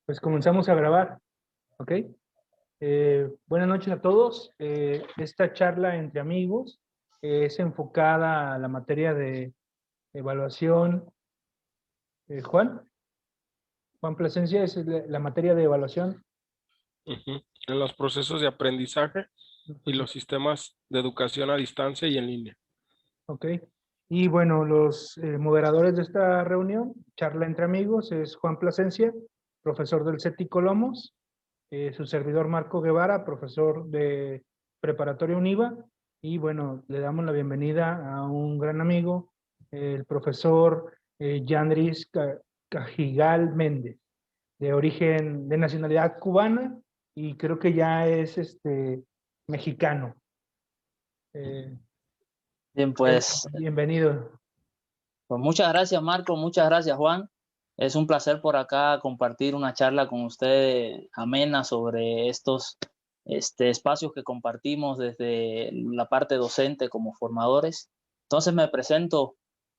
Pues comenzamos a grabar, ¿ok? Buenas noches a todos. Esta charla entre amigos es enfocada a la materia de evaluación. Juan Plasencia es la materia de evaluación. Ujú. En los procesos de aprendizaje y los sistemas de educación a distancia y en línea. ¿Ok? Y bueno, los moderadores de esta reunión, charla entre amigos, es Juan Plasencia, profesor del CETI Colomos, su servidor Marco Guevara, profesor de Preparatoria UNIVA, y bueno, le damos la bienvenida a un gran amigo, el profesor Yandris Cajigal Méndez, de origen, de nacionalidad cubana, y creo que ya es mexicano. Bien, pues Bienvenido. muchas gracias, Marco, muchas gracias, Juan. Es un placer por acá compartir una charla con ustedes amena sobre estos espacios que compartimos desde la parte docente como formadores. Entonces me presento.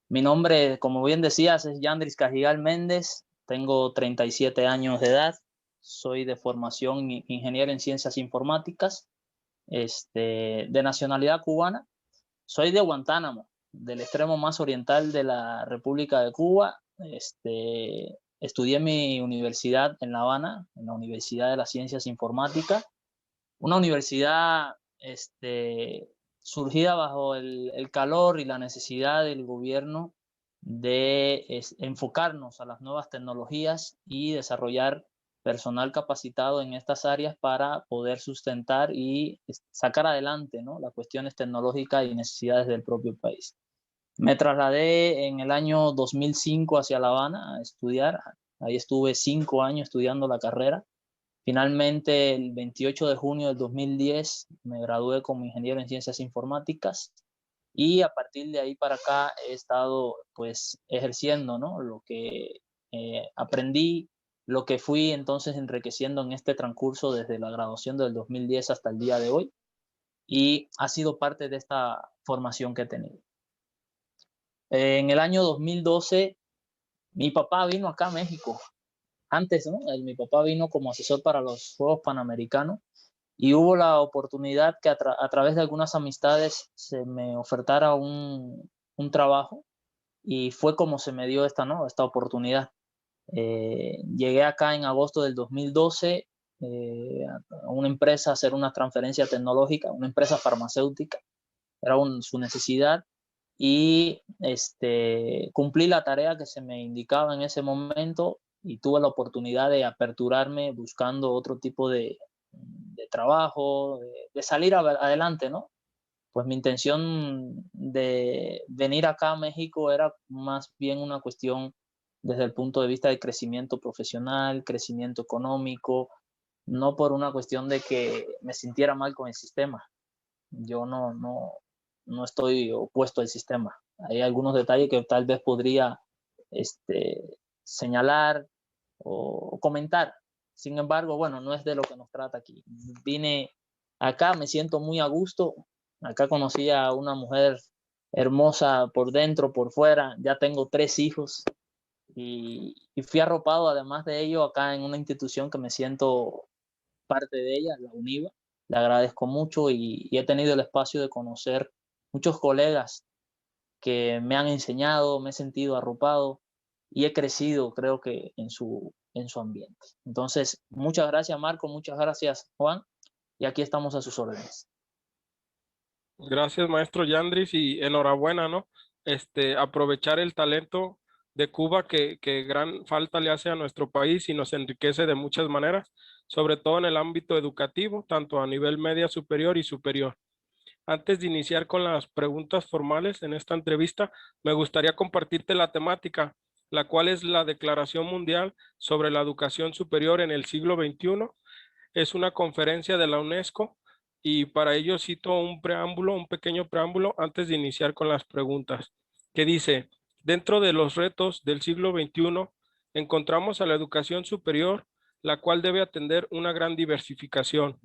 Mi nombre, como bien decías, es Yandris Cajigal Méndez. Tengo 37 años de edad. Soy de formación ingeniero en ciencias informáticas, de nacionalidad cubana. Soy de Guantánamo, del extremo más oriental de la República de Cuba. Estudié mi universidad en La Habana, en la Universidad de las Ciencias Informáticas, una universidad surgida bajo el calor y la necesidad del gobierno de enfocarnos a las nuevas tecnologías y desarrollar personal capacitado en estas áreas para poder sustentar y sacar adelante, ¿no?, las cuestiones tecnológicas y necesidades del propio país. Me trasladé en el año 2005 hacia La Habana a estudiar. Ahí estuve 5 años estudiando la carrera. Finalmente, el 28 de junio del 2010 me gradué como ingeniero en ciencias informáticas y a partir de ahí para acá he estado pues ejerciendo, ¿no?, lo que aprendí, lo que fui entonces enriqueciendo en este transcurso desde la graduación del 2010 hasta el día de hoy, y ha sido parte de esta formación que he tenido. En el año 2012 mi papá vino acá a México. Antes, ¿no?, mi papá vino como asesor para los Juegos Panamericanos y hubo la oportunidad que a través de algunas amistades se me ofertara un trabajo, y fue como se me dio esta oportunidad. Llegué acá en agosto del 2012 a una empresa a hacer una transferencia tecnológica, una empresa farmacéutica, era su necesidad, y cumplí la tarea que se me indicaba en ese momento y tuve la oportunidad de aperturarme buscando otro tipo de trabajo, de salir adelante, ¿no? Pues mi intención de venir acá a México era más bien una cuestión desde el punto de vista de crecimiento profesional, crecimiento económico, no por una cuestión de que me sintiera mal con el sistema. Yo no estoy opuesto al sistema. Hay algunos detalles que tal vez podría señalar o comentar. Sin embargo, bueno, no es de lo que nos trata aquí. Vine acá, me siento muy a gusto. Acá conocí a una mujer hermosa por dentro, por fuera. Ya tengo 3 hijos y fui arropado, además de ello, acá en una institución que me siento parte de ella, la UNIVA. Le agradezco mucho y he tenido el espacio de conocer muchos colegas que me han enseñado, me he sentido arropado y he crecido, creo que, en su ambiente. Entonces, muchas gracias, Marco, muchas gracias, Juan, y aquí estamos a sus órdenes. Gracias, maestro Yandris, y enhorabuena, ¿no? Aprovechar el talento de Cuba que gran falta le hace a nuestro país y nos enriquece de muchas maneras, sobre todo en el ámbito educativo, tanto a nivel media superior y superior. Antes de iniciar con las preguntas formales en esta entrevista, me gustaría compartirte la temática, la cual es la Declaración Mundial sobre la Educación Superior en el siglo XXI. Es una conferencia de la UNESCO y para ello cito un preámbulo, un pequeño preámbulo antes de iniciar con las preguntas, que dice: dentro de los retos del siglo XXI encontramos a la educación superior, la cual debe atender una gran diversificación,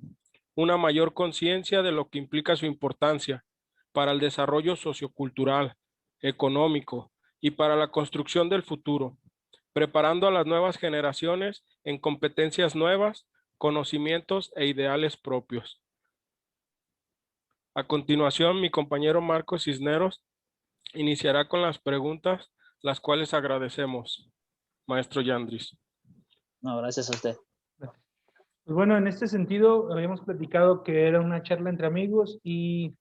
una mayor conciencia de lo que implica su importancia para el desarrollo sociocultural, económico y para la construcción del futuro. preparando a las nuevas generaciones en competencias nuevas, conocimientos e ideales propios. A continuación, mi compañero Marcos Cisneros iniciará con las preguntas, las cuales agradecemos. Maestro Yandris. No, gracias a usted. Pues bueno, en este sentido, habíamos platicado que era una charla entre amigos y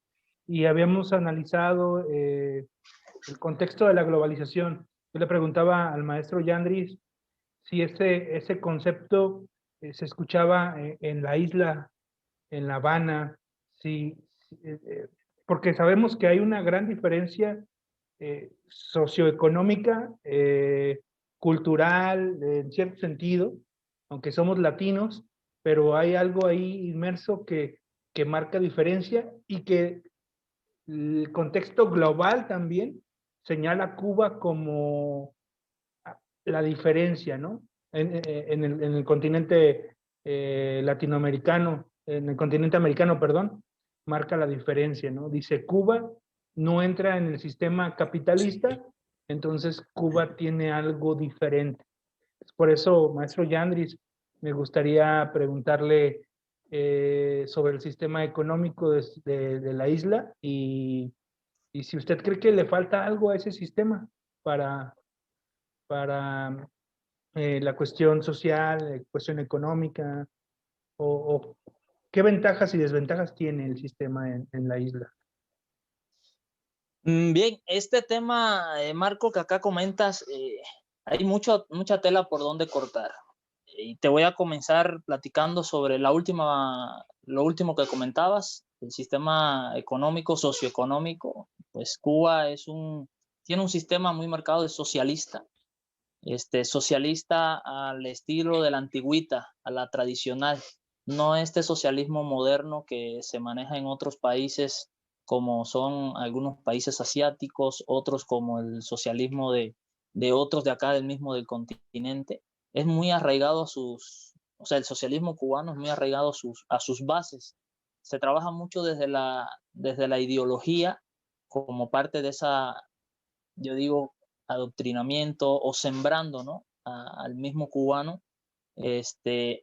habíamos analizado el contexto de la globalización. Yo le preguntaba al maestro Yandris si ese concepto se escuchaba en la isla, en La Habana, porque sabemos que hay una gran diferencia socioeconómica, cultural, en cierto sentido, aunque somos latinos, pero hay algo ahí inmerso que marca diferencia y que el contexto global también señala a Cuba como la diferencia, ¿no? En el continente latinoamericano, en el continente americano, perdón, marca la diferencia, ¿no? Dice Cuba no entra en el sistema capitalista, entonces Cuba tiene algo diferente. Por eso, maestro Yandris, me gustaría preguntarle sobre el sistema económico de la isla y si usted cree que le falta algo a ese sistema para la cuestión social, cuestión económica, o qué ventajas y desventajas tiene el sistema en la isla. Bien, este tema, Marco, que acá comentas, hay mucha tela por donde cortar. Y te voy a comenzar platicando sobre lo último que comentabas, el sistema económico, socioeconómico. Pues Cuba tiene un sistema muy marcado de socialista, socialista al estilo de la antigüita, a la tradicional, no este socialismo moderno que se maneja en otros países como son algunos países asiáticos, otros como el socialismo de otros de acá del continente. Es muy arraigado o sea, el socialismo cubano es muy arraigado a sus bases. Se trabaja mucho desde la ideología como parte de esa, yo digo, adoctrinamiento o sembrando, ¿no? Al mismo cubano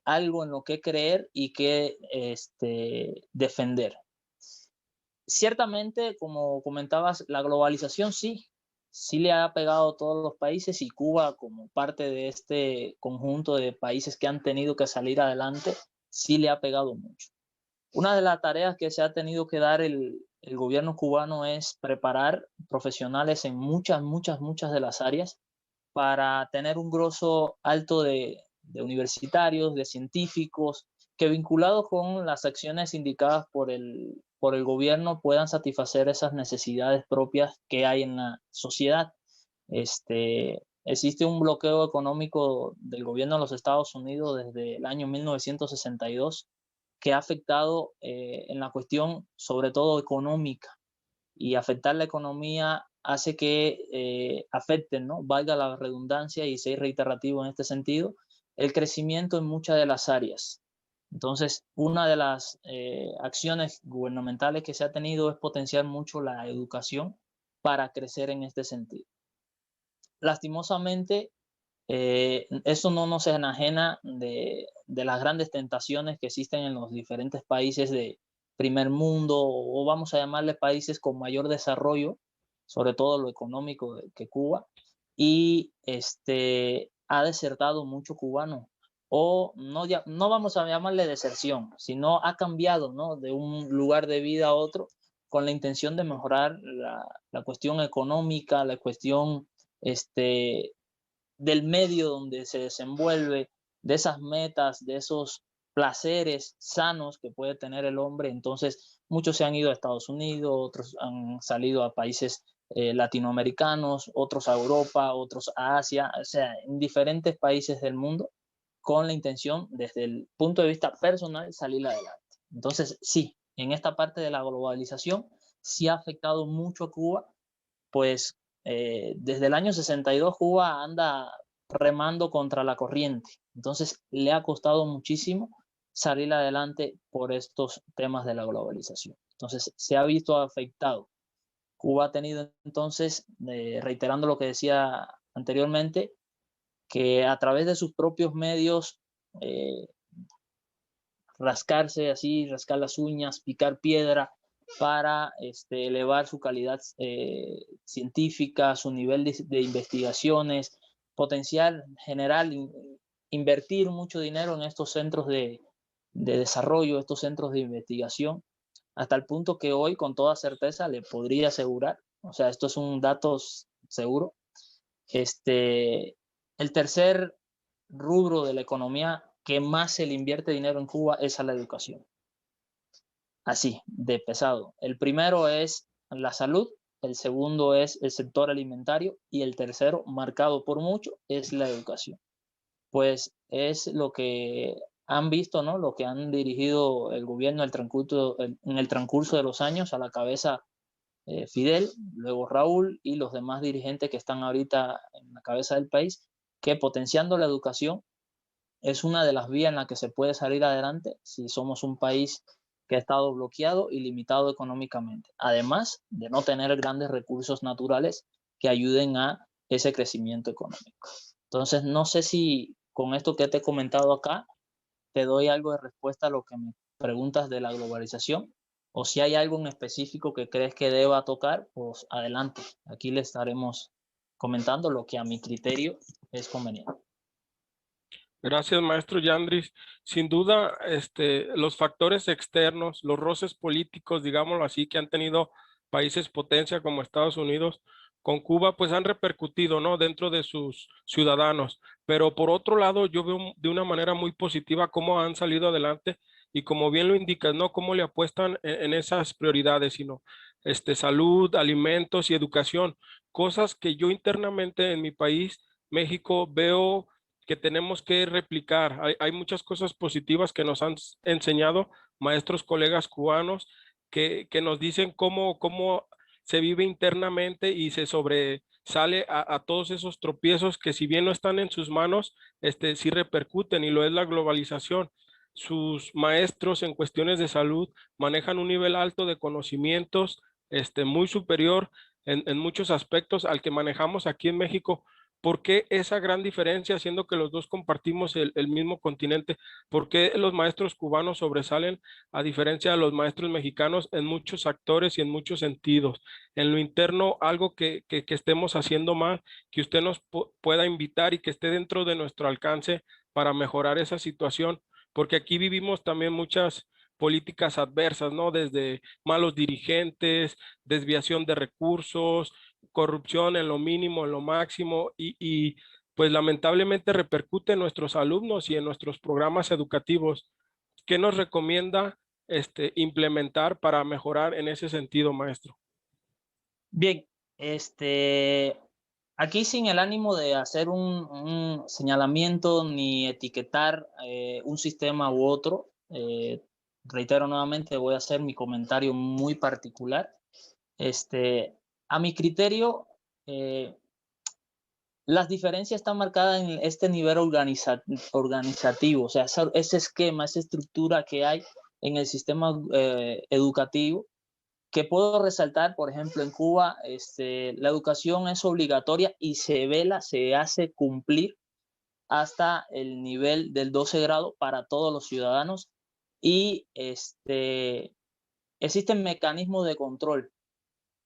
algo en lo que creer y que defender. Ciertamente, como comentabas, la globalización sí le ha pegado a todos los países y Cuba, como parte de este conjunto de países que han tenido que salir adelante, sí le ha pegado mucho. Una de las tareas que se ha tenido que dar el gobierno cubano es preparar profesionales en muchas de las áreas para tener un grosso alto de universitarios, de científicos, que vinculados con las acciones indicadas por el gobierno puedan satisfacer esas necesidades propias que hay en la sociedad. Existe un bloqueo económico del gobierno de los Estados Unidos desde el año 1962 que ha afectado en la cuestión sobre todo económica, y afectar la economía hace que afecten, ¿no? Valga la redundancia y ser reiterativo en este sentido, el crecimiento en muchas de las áreas. Entonces, una de las acciones gubernamentales que se ha tenido es potenciar mucho la educación para crecer en este sentido. Lastimosamente, eso no nos enajena de las grandes tentaciones que existen en los diferentes países de primer mundo, o vamos a llamarle países con mayor desarrollo, sobre todo lo económico que Cuba, y ha desertado mucho cubano, o no vamos a llamarle deserción, sino ha cambiado, ¿no? De un lugar de vida a otro con la intención de mejorar la cuestión económica, la cuestión del medio donde se desenvuelve, de esas metas, de esos placeres sanos que puede tener el hombre. Entonces, muchos se han ido a Estados Unidos, otros han salido a países latinoamericanos, otros a Europa, otros a Asia, o sea, en diferentes países del mundo, con la intención, desde el punto de vista personal, salir adelante. Entonces, sí, en esta parte de la globalización, sí ha afectado mucho a Cuba, pues desde el año 62 Cuba anda remando contra la corriente. Entonces le ha costado muchísimo salir adelante por estos temas de la globalización. Entonces se ha visto afectado. Cuba ha tenido entonces, reiterando lo que decía anteriormente, que a través de sus propios medios rascarse así, rascar las uñas, picar piedra para elevar su calidad científica, su nivel de investigaciones, potencial general, invertir mucho dinero en estos centros de desarrollo, estos centros de investigación, hasta el punto que hoy con toda certeza le podría asegurar, o sea, esto es un dato seguro, el tercer rubro de la economía que más se le invierte dinero en Cuba es a la educación. Así, de pesado. El primero es la salud, el segundo es el sector alimentario y el tercero, marcado por mucho, es la educación. Pues es lo que han visto, ¿no? Lo que han dirigido el gobierno en el transcurso de los años, a la cabeza Fidel, luego Raúl y los demás dirigentes que están ahorita en la cabeza del país, que potenciando la educación es una de las vías en las que se puede salir adelante si somos un país que ha estado bloqueado y limitado económicamente, además de no tener grandes recursos naturales que ayuden a ese crecimiento económico. Entonces, no sé si con esto que te he comentado acá te doy algo de respuesta a lo que me preguntas de la globalización, o si hay algo en específico que crees que deba tocar, pues adelante. Aquí le estaremos comentando lo que a mi criterio es conveniente. Gracias, maestro Yandris. Sin duda, los factores externos, los roces políticos, digámoslo así, que han tenido países potencia como Estados Unidos con Cuba, pues han repercutido, ¿no? Dentro de sus ciudadanos. Pero por otro lado, yo veo de una manera muy positiva cómo han salido adelante y como bien lo indicas, ¿no? Cómo le apuestan en esas prioridades, sino salud, alimentos y educación, cosas que yo internamente en mi país, México, veo que tenemos que replicar. Hay muchas cosas positivas que nos han enseñado maestros, colegas cubanos, que nos dicen cómo se vive internamente y se sobresale a todos esos tropiezos que si bien no están en sus manos, sí repercuten, y lo es la globalización. Sus maestros en cuestiones de salud manejan un nivel alto de conocimientos, muy superior en muchos aspectos al que manejamos aquí en México. ¿Por qué esa gran diferencia, siendo que los dos compartimos el mismo continente? ¿Por qué los maestros cubanos sobresalen a diferencia de los maestros mexicanos en muchos actores y en muchos sentidos? En lo interno, algo que estemos haciendo más, que usted nos pueda invitar y que esté dentro de nuestro alcance para mejorar esa situación, porque aquí vivimos también muchas políticas adversas, ¿no? Desde malos dirigentes, desviación de recursos, corrupción en lo mínimo, en lo máximo, pues lamentablemente repercute en nuestros alumnos y en nuestros programas educativos. ¿Qué nos recomienda implementar para mejorar en ese sentido, maestro? Bien, aquí sin el ánimo de hacer un señalamiento ni etiquetar un sistema u otro, reitero nuevamente, voy a hacer mi comentario muy particular. A mi criterio, las diferencias están marcadas en este nivel organizativo, o sea, ese esquema, esa estructura que hay en el sistema educativo, que puedo resaltar, por ejemplo, en Cuba, la educación es obligatoria y se hace cumplir hasta el nivel del 12 grado para todos los ciudadanos, y existen mecanismos de control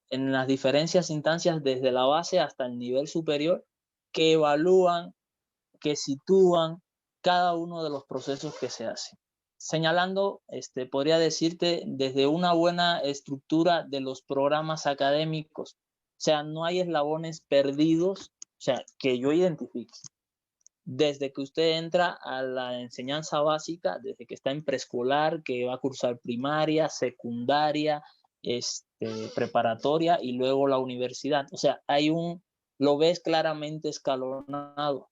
en las diferentes instancias desde la base hasta el nivel superior que evalúan, que sitúan cada uno de los procesos que se hacen. Señalando, podría decirte, desde una buena estructura de los programas académicos. O sea, no hay eslabones perdidos, o sea, que yo identifique. Desde que usted entra a la enseñanza básica, desde que está en preescolar, que va a cursar primaria, secundaria, preparatoria y luego la universidad. O sea, lo ves claramente escalonado,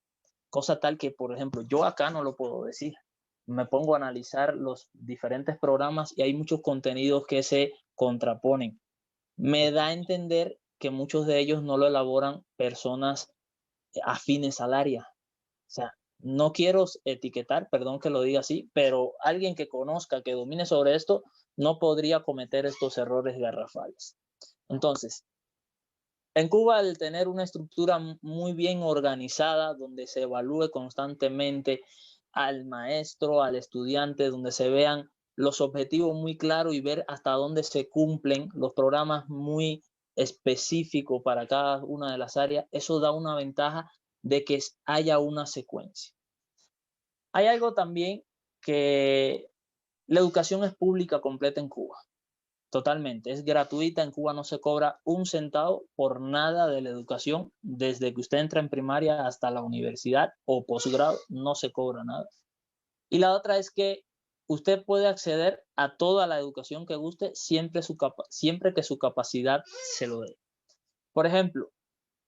cosa tal que, por ejemplo, yo acá no lo puedo decir. Me pongo a analizar los diferentes programas y hay muchos contenidos que se contraponen. Me da a entender que muchos de ellos no lo elaboran personas afines al área. O sea, no quiero etiquetar, perdón que lo diga así, pero alguien que conozca, que domine sobre esto, no podría cometer estos errores garrafales. Entonces, En Cuba, al tener una estructura muy bien organizada, donde se evalúe constantemente al maestro, al estudiante, donde se vean los objetivos muy claros y ver hasta dónde se cumplen, los programas muy específicos para cada una de las áreas, eso da una ventaja de que haya una secuencia. Hay algo también que la educación es pública completa en Cuba. Totalmente, es gratuita. En Cuba no se cobra un centavo por nada de la educación. Desde que usted entra en primaria hasta la universidad o posgrado, no se cobra nada. Y la otra es que usted puede acceder a toda la educación que guste siempre que su capacidad se lo dé. Por ejemplo,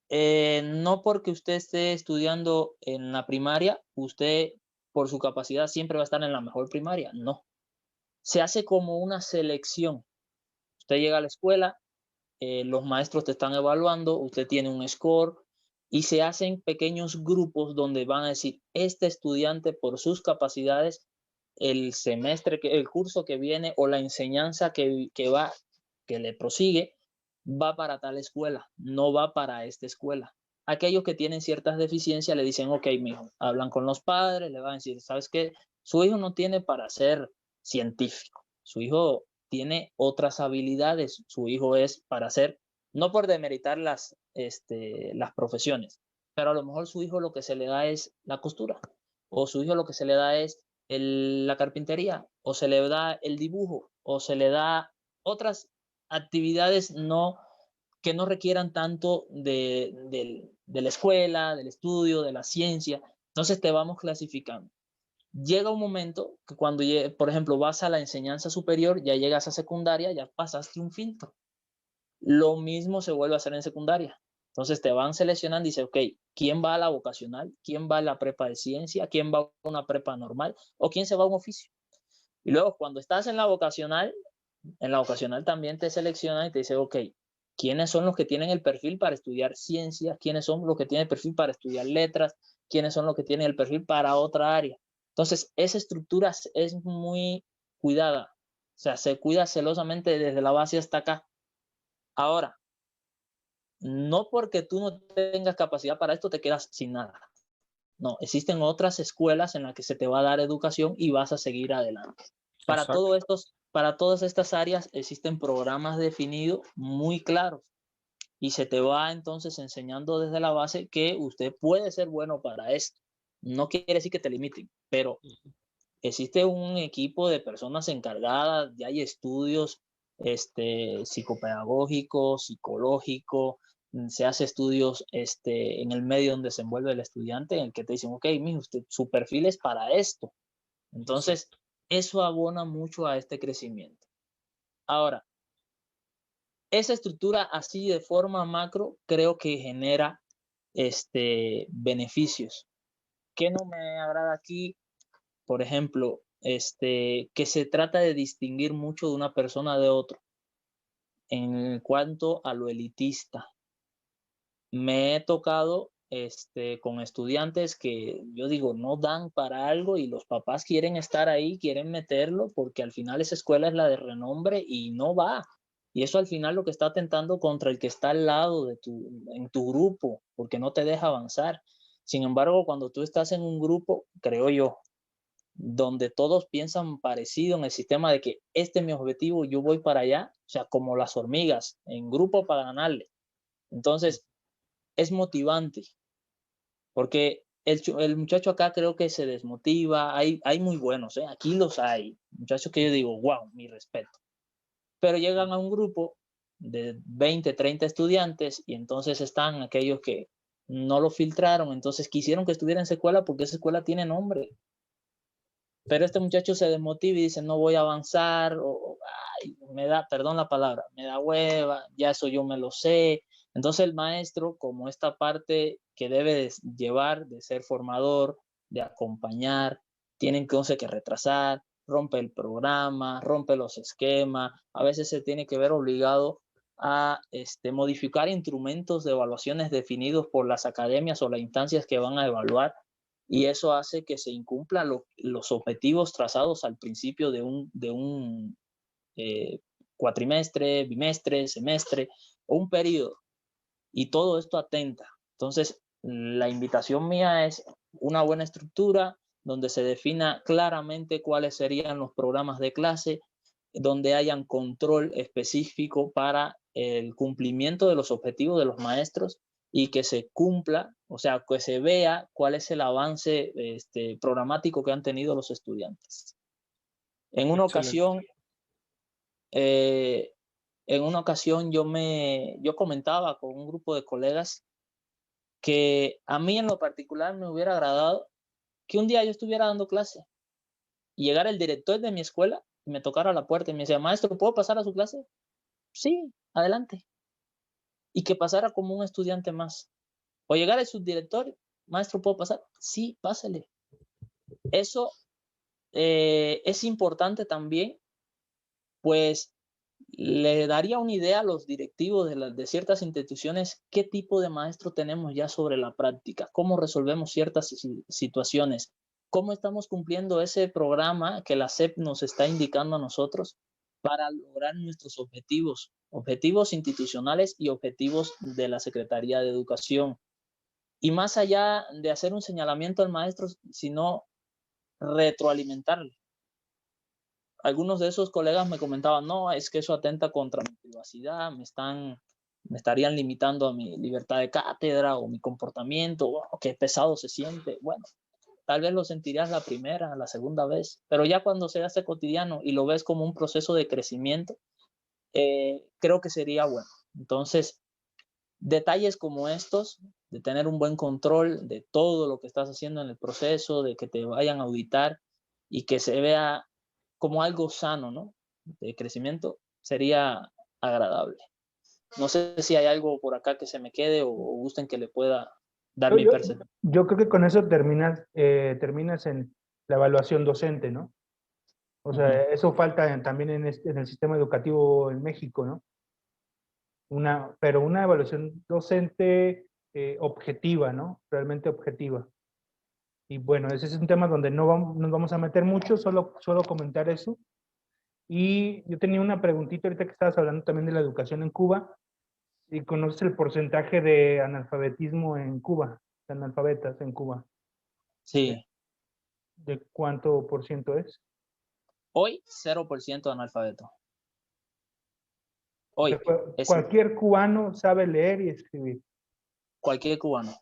no porque usted esté estudiando en la primaria, usted por su capacidad siempre va a estar en la mejor primaria. No. Se hace como una selección. Usted llega a la escuela, los maestros te están evaluando, usted tiene un score y se hacen pequeños grupos donde van a decir, este estudiante por sus capacidades, el curso que viene o la enseñanza que le prosigue, va para tal escuela, no va para esta escuela. Aquellos que tienen ciertas deficiencias le dicen, ok, mijo, hablan con los padres, le van a decir, ¿sabes qué? Su hijo no tiene para ser científico, su hijo tiene otras habilidades, su hijo es para ser, no por demeritar las profesiones, pero a lo mejor su hijo lo que se le da es la costura, o su hijo lo que se le da es la carpintería, o se le da el dibujo, o se le da otras actividades que no requieran tanto de la escuela, del estudio, de la ciencia. Entonces te vamos clasificando. Llega un momento que cuando, por ejemplo, vas a la enseñanza superior, ya llegas a secundaria, ya pasaste un filtro. Lo mismo se vuelve a hacer en secundaria. Entonces te van seleccionando y dice, ok, ¿quién va a la vocacional? ¿Quién va a la prepa de ciencia? ¿Quién va a una prepa normal? ¿O quién se va a un oficio? Y luego cuando estás en la vocacional también te seleccionan y te dice, ok, ¿quiénes son los que tienen el perfil para estudiar ciencias? ¿Quiénes son los que tienen el perfil para estudiar letras? ¿Quiénes son los que tienen el perfil para otra área? Entonces, esa estructura es muy cuidada. O sea, se cuida celosamente desde la base hasta acá. Ahora, no porque tú no tengas capacidad para esto te quedas sin nada. No, existen otras escuelas en las que se te va a dar educación y vas a seguir adelante. Para todas estas áreas existen programas definidos muy claros y se te va entonces enseñando desde la base que usted puede ser bueno para esto. No quiere decir que te limiten, pero existe un equipo de personas encargadas, ya hay estudios psicopedagógicos, psicológicos, se hace estudios en el medio donde se envuelve el estudiante, en el que te dicen, ok, mijo, su perfil es para esto. Entonces, eso abona mucho a este crecimiento. Ahora, esa estructura así de forma macro creo que genera beneficios. ¿Qué no me agrada aquí? Por ejemplo, que se trata de distinguir mucho de una persona de otro en cuanto a lo elitista. Me he tocado con estudiantes que yo digo no dan para algo y los papás quieren estar ahí, quieren meterlo porque al final esa escuela es la de renombre y no va. Y eso al final lo que está atentando contra el que está al lado en tu grupo, porque no te deja avanzar. Sin embargo, cuando tú estás en un grupo, creo yo, donde todos piensan parecido en el sistema de que este es mi objetivo, yo voy para allá, o sea, como las hormigas, en grupo para ganarle. Entonces, es motivante, porque el muchacho acá creo que se desmotiva, hay muy buenos, aquí los hay, muchachos que yo digo, wow, mi respeto, pero llegan a un grupo de 20, 30 estudiantes y entonces están aquellos que no lo filtraron, entonces quisieron que estuviera en esa escuela porque esa escuela tiene nombre, pero este muchacho se desmotiva y dice, no voy a avanzar, ay, perdón la palabra, me da hueva, ya eso yo me lo sé. Entonces el maestro, como esta parte que debe de llevar, de ser formador, de acompañar, tiene entonces que retrasar, rompe el programa, rompe los esquemas, a veces se tiene que ver obligado a modificar instrumentos de evaluaciones definidos por las academias o las instancias que van a evaluar, y eso hace que se incumplan los objetivos trazados al principio de un cuatrimestre, bimestre, semestre o un periodo. y todo esto atenta. Entonces, la invitación mía es una buena estructura donde se defina claramente cuáles serían los programas de clase, donde hayan control específico para el cumplimiento de los objetivos de los maestros y que se cumpla, o sea, que se vea cuál es el avance programático que han tenido los estudiantes. En una ocasión, yo comentaba con un grupo de colegas que a mí en lo particular me hubiera agradado que un día yo estuviera dando clase y llegara el director de mi escuela y me tocara la puerta y me decía, maestro, ¿puedo pasar a su clase? Sí, adelante. Y que pasara como un estudiante más. O llegara el subdirector, maestro, ¿puedo pasar? Sí, pásale. Eso es importante también, pues le daría una idea a los directivos de ciertas instituciones qué tipo de maestro tenemos ya sobre la práctica, cómo resolvemos ciertas situaciones, cómo estamos cumpliendo ese programa que la SEP nos está indicando a nosotros para lograr nuestros objetivos, objetivos institucionales y objetivos de la Secretaría de Educación. Y más allá de hacer un señalamiento al maestro, sino retroalimentarle. Algunos de esos colegas me comentaban, no, es que eso atenta contra mi privacidad, me estarían limitando a mi libertad de cátedra o mi comportamiento, oh, qué pesado se siente. Bueno, tal vez lo sentirías la primera, la segunda vez, pero ya cuando se hace cotidiano y lo ves como un proceso de crecimiento, creo que sería bueno. Entonces, detalles como estos, de tener un buen control de todo lo que estás haciendo en el proceso, de que te vayan a auditar y que se vea como algo sano, ¿no? De crecimiento, sería agradable. No sé si hay algo por acá que se me quede o gusten que le pueda dar mi percepción. Yo creo que con eso terminas en la evaluación docente, ¿no? O sea, eso falta también en el sistema educativo en México, ¿no? Pero una evaluación docente objetiva, ¿no? Realmente objetiva. Y bueno, ese es un tema donde nos vamos a meter mucho, solo comentar eso. Y yo tenía una preguntita ahorita que estabas hablando también de la educación en Cuba. ¿Y conoces el porcentaje de analfabetismo en Cuba? De analfabetas en Cuba. Sí. ¿De cuánto por ciento es? Hoy, 0% analfabeto. O Hoy. sea, cualquier cubano sabe leer y escribir. Cualquier cubano.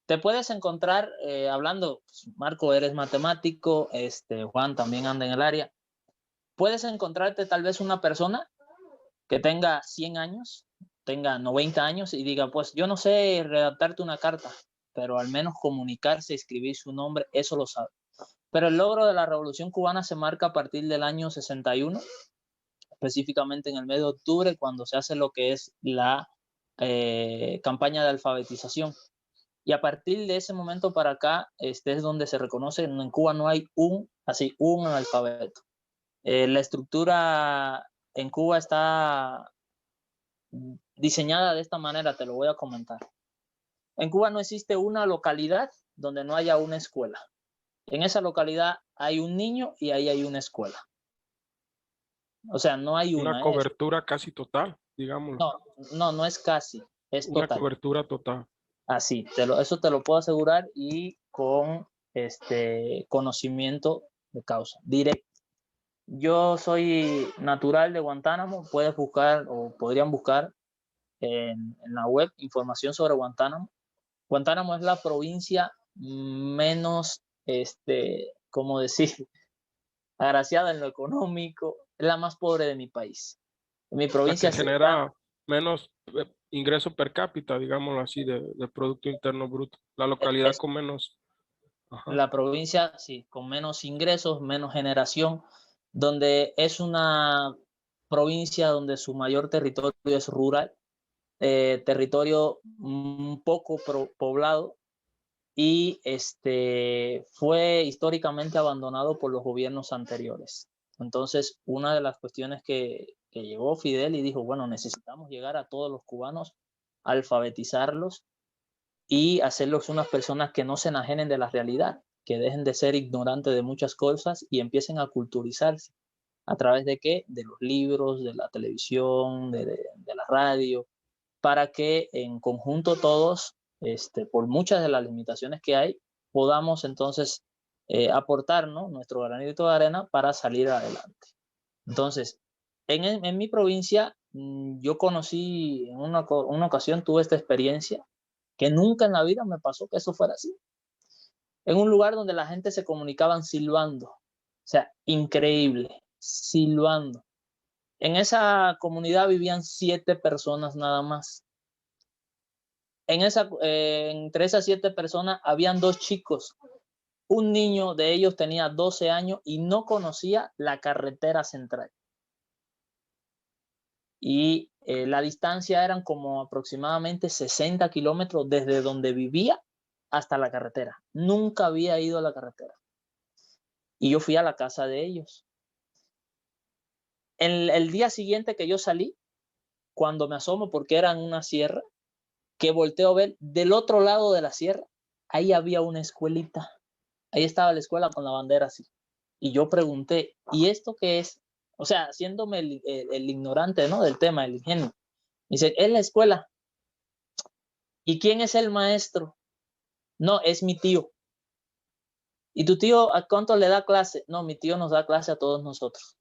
Te puedes encontrar, hablando, pues, Marco, eres matemático, Juan también anda en el área. Puedes encontrarte tal vez una persona que tenga 100 años, tenga 90 años y diga, pues yo no sé redactarte una carta, pero al menos comunicarse, escribir su nombre, eso lo sabe. Pero el logro de la Revolución Cubana se marca a partir del año 61, específicamente en el mes de octubre, cuando se hace lo que es la campaña de alfabetización. Y a partir de ese momento para acá, es donde se reconoce, en Cuba no hay un analfabeto. La estructura en Cuba está diseñada de esta manera, te lo voy a comentar. En Cuba no existe una localidad donde no haya una escuela. En esa localidad hay un niño y ahí hay una escuela. O sea, no hay una cobertura casi total, digámoslo. No es casi, es una total. Cobertura total. Así, eso te lo puedo asegurar y con conocimiento de causa, directo. Yo soy natural de Guantánamo, puedes buscar o podrían buscar en la web información sobre Guantánamo. Guantánamo es la provincia menos, ¿cómo decir? Agraciada en lo económico, es la más pobre de mi país. En mi provincia la que genera menos ingreso per cápita, digámoslo así, de Producto Interno Bruto. La localidad con menos. Ajá. La provincia, sí, con menos ingresos, menos generación, donde es una provincia donde su mayor territorio es rural, territorio un poco poblado y fue históricamente abandonado por los gobiernos anteriores. Entonces, una de las cuestiones que llegó Fidel y dijo, bueno, necesitamos llegar a todos los cubanos, alfabetizarlos y hacerlos unas personas que no se enajenen de la realidad, que dejen de ser ignorantes de muchas cosas y empiecen a culturizarse. ¿A través de qué? De los libros, de la televisión, de la radio. para que en conjunto todos, por muchas de las limitaciones que hay, podamos entonces aportar, ¿no?, nuestro granito de arena para salir adelante. Entonces, en mi provincia, yo conocí, en una ocasión tuve esta experiencia, que nunca en la vida me pasó que eso fuera así. En un lugar donde la gente se comunicaban silbando. O sea, increíble, silbando. En esa comunidad vivían 7 personas nada más. Entre esas 7 personas habían 2 chicos. Un niño de ellos tenía 12 años y no conocía la carretera central. Y la distancia eran como aproximadamente 60 kilómetros desde donde vivía hasta la carretera. Nunca había ido a la carretera. Y yo fui a la casa de ellos. El día siguiente que yo salí, cuando me asomo, porque era en una sierra, que volteo a ver del otro lado de la sierra, ahí había una escuelita. Ahí estaba la escuela con la bandera así. Y yo pregunté, ¿y esto qué es? O sea, haciéndome el ignorante, ¿no?, del tema, el ingenuo. Dice, es la escuela. ¿Y quién es el maestro? No, es mi tío. ¿Y tu tío a cuánto le da clase? No, mi tío nos da clase a todos nosotros.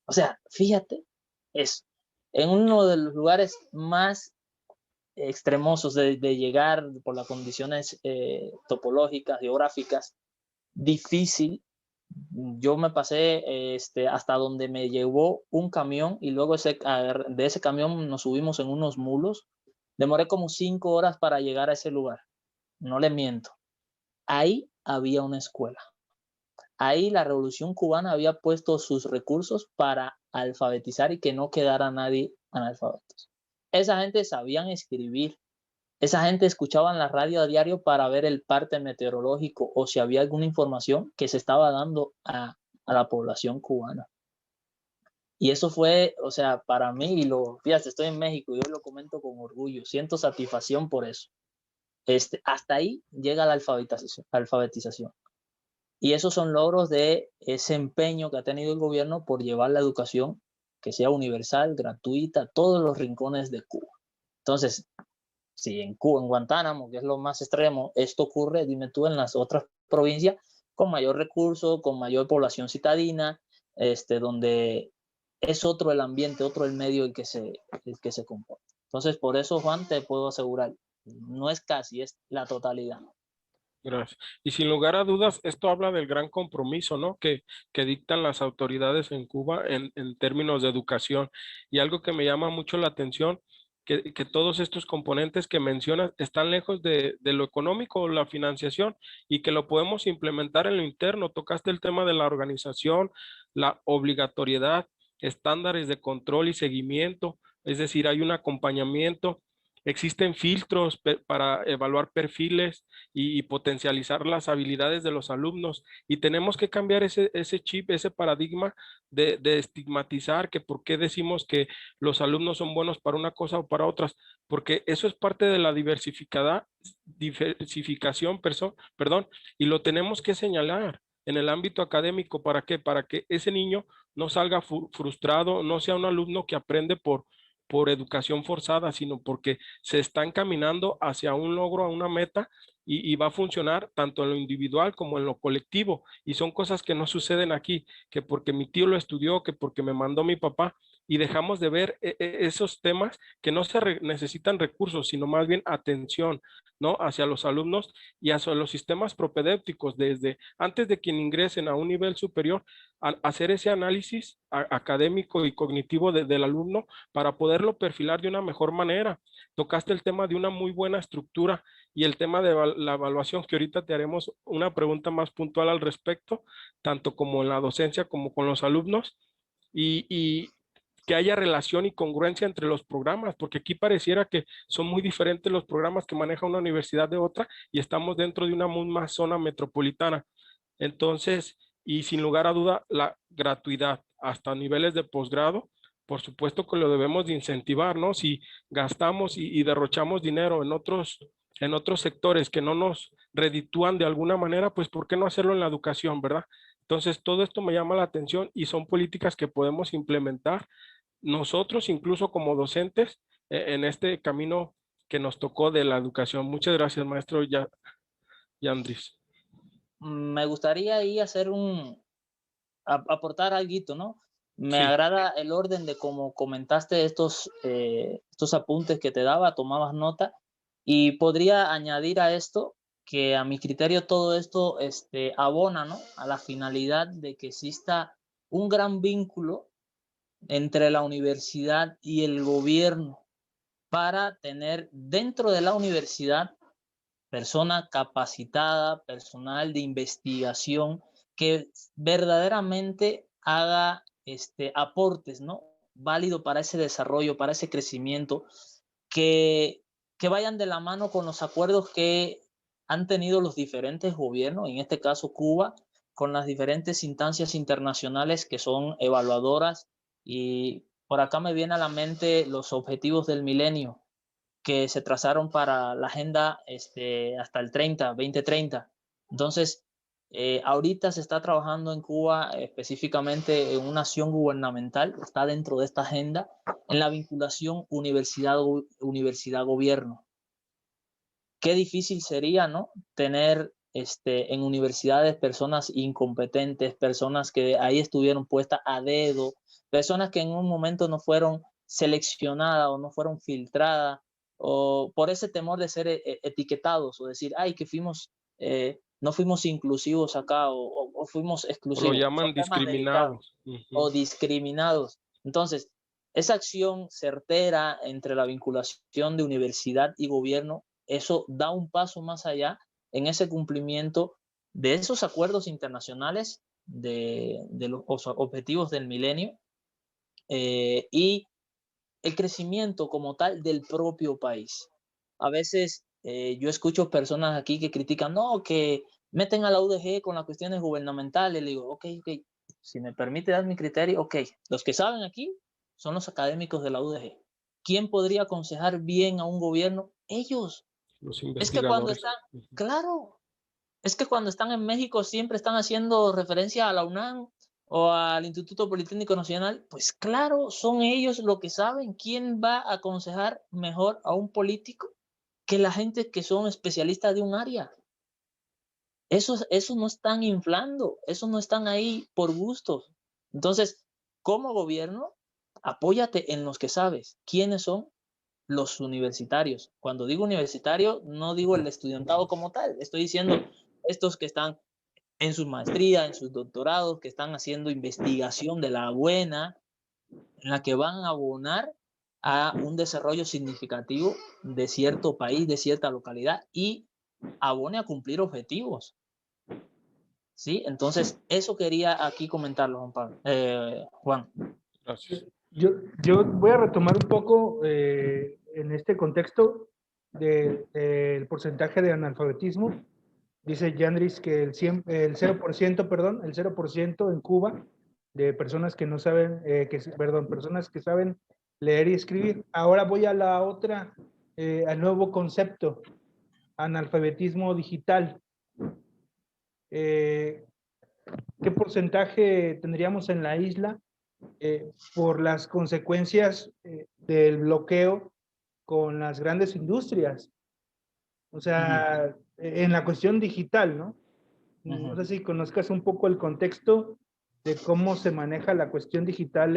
O sea, fíjate, es en uno de los lugares más extremosos de llegar por las condiciones topológicas, geográficas, difícil. Yo me pasé hasta donde me llevó un camión y luego de ese camión nos subimos en unos mulos. Demoré como 5 horas para llegar a ese lugar. No le miento. Ahí había una escuela. Ahí la Revolución Cubana había puesto sus recursos para alfabetizar y que no quedara nadie analfabeto. Esa gente sabían escribir. Esa gente escuchaba en la radio a diario para ver el parte meteorológico o si había alguna información que se estaba dando a la población cubana. Y eso fue, o sea, para mí, fíjate, estoy en México y yo lo comento con orgullo, siento satisfacción por eso. Hasta ahí llega la alfabetización. Y esos son logros de ese empeño que ha tenido el gobierno por llevar la educación que sea universal, gratuita, a todos los rincones de Cuba. Entonces, si en Cuba, en Guantánamo, que es lo más extremo, esto ocurre, dime tú, en las otras provincias con mayor recurso, con mayor población citadina, donde es otro el ambiente, otro el medio el que se comporta. Entonces, por eso, Juan, te puedo asegurar, no es casi, es la totalidad. Gracias. Y sin lugar a dudas, esto habla del gran compromiso, ¿no?, que dictan las autoridades en Cuba en términos de educación. Y algo que me llama mucho la atención, que todos estos componentes que mencionas están lejos de lo económico o la financiación y que lo podemos implementar en lo interno. Tocaste el tema de la organización, la obligatoriedad, estándares de control y seguimiento, es decir, hay un acompañamiento. Existen filtros para evaluar perfiles y potencializar las habilidades de los alumnos. Y tenemos que cambiar ese chip, ese paradigma de estigmatizar que por qué decimos que los alumnos son buenos para una cosa o para otras, porque eso es parte de la diversificación, perdón, y lo tenemos que señalar en el ámbito académico. ¿Para qué? Para que ese niño no salga frustrado, no sea un alumno que aprende por educación forzada, sino porque se está encaminando hacia un logro, a una meta, y va a funcionar tanto en lo individual como en lo colectivo. Y son cosas que no suceden aquí, que porque mi tío lo estudió, que porque me mandó mi papá, y dejamos de ver esos temas que no necesitan recursos, sino más bien atención, ¿no?, hacia los alumnos y hacia los sistemas propedéuticos, desde antes de que ingresen a un nivel superior, hacer ese análisis académico y cognitivo del alumno para poderlo perfilar de una mejor manera. Tocaste el tema de una muy buena estructura y el tema de la evaluación, que ahorita te haremos una pregunta más puntual al respecto, tanto como en la docencia como con los alumnos, y que haya relación y congruencia entre los programas, porque aquí pareciera que son muy diferentes los programas que maneja una universidad de otra y estamos dentro de una misma zona metropolitana. Entonces, y sin lugar a duda, la gratuidad hasta niveles de posgrado, por supuesto que lo debemos de incentivar, ¿no? Si gastamos y derrochamos dinero en otros sectores que no nos reditúan de alguna manera, pues ¿por qué no hacerlo en la educación, verdad? Entonces, todo esto me llama la atención y son políticas que podemos implementar nosotros, incluso como docentes, en este camino que nos tocó de la educación. Muchas gracias, maestro Yandris. Me gustaría ahí hacer aportar algo, ¿no? Me Sí. agrada el orden de cómo comentaste estos apuntes que te daba, tomabas nota, y podría añadir a esto que a mi criterio todo esto abona, ¿no?, a la finalidad de que exista un gran vínculo entre la universidad y el gobierno para tener dentro de la universidad persona capacitada, personal de investigación que verdaderamente haga aportes, ¿no?, válido para ese desarrollo, para ese crecimiento, que, que vayan de la mano con los acuerdos que han tenido los diferentes gobiernos, en este caso Cuba, con las diferentes instancias internacionales que son evaluadoras. Y por acá me viene a la mente los objetivos del milenio que se trazaron para la agenda hasta el 2030. Entonces, ahorita se está trabajando en Cuba, específicamente en una acción gubernamental, está dentro de esta agenda, en la vinculación universidad-gobierno. Qué difícil sería, ¿no?, tener en universidades personas incompetentes, personas que ahí estuvieron puestas a dedo, personas que en un momento no fueron seleccionadas o no fueron filtradas, o por ese temor de ser etiquetados o decir, ay, que no fuimos inclusivos acá o fuimos O lo exclusivos. Son llaman temas delicados. discriminados. Ujú. O discriminados. Entonces, esa acción certera entre la vinculación de universidad y gobierno, eso da un paso más allá en ese cumplimiento de esos acuerdos internacionales de los objetivos del milenio, y el crecimiento como tal del propio país. A veces yo escucho personas aquí que critican, no, que meten a la UDG con las cuestiones gubernamentales. Le digo, ok, si me permite dar mi criterio, ok, los que saben aquí son los académicos de la UDG. ¿Quién podría aconsejar bien a un gobierno? Ellos. Los Es que cuando investigadores. están, Ujú. claro, es que cuando están en México siempre están haciendo referencia a la UNAM o al Instituto Politécnico Nacional. Pues claro, son ellos los que saben. ¿Quién va a aconsejar mejor a un político que la gente que son especialistas de un área? Eso no están inflando, eso no están ahí por gustos. Entonces, como gobierno, apóyate en los que sabes. ¿Quiénes son? Los universitarios. Cuando digo universitario, no digo el estudiantado como tal. Estoy diciendo estos que están en sus maestrías, en sus doctorados, que están haciendo investigación de la buena, en la que van a abonar a un desarrollo significativo de cierto país, de cierta localidad, y abone a cumplir objetivos. ¿Sí? Entonces, eso quería aquí comentarlo, Juan. Gracias. Yo voy a retomar un poco en este contexto del porcentaje de analfabetismo. Dice Yandris que el 0%, perdón, el 0% en Cuba de personas que no saben, personas que saben leer y escribir. Ahora voy a la otra, al nuevo concepto, analfabetismo digital. ¿Qué porcentaje tendríamos en la isla por las consecuencias del bloqueo con las grandes industrias? O sea, en la cuestión digital, ¿no? No sé si conozcas un poco el contexto de cómo se maneja la cuestión digital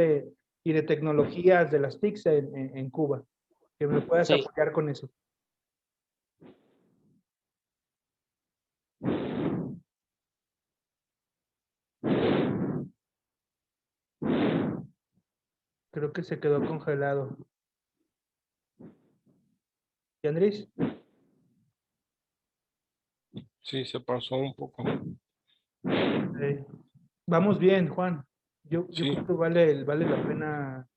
y de tecnologías de las TICs en Cuba. Que me puedas Sí. apoyar con eso. Creo que se quedó congelado. ¿Y Andrés? Sí, se pasó un poco. Vamos bien, Juan. Yo Sí. creo que vale la pena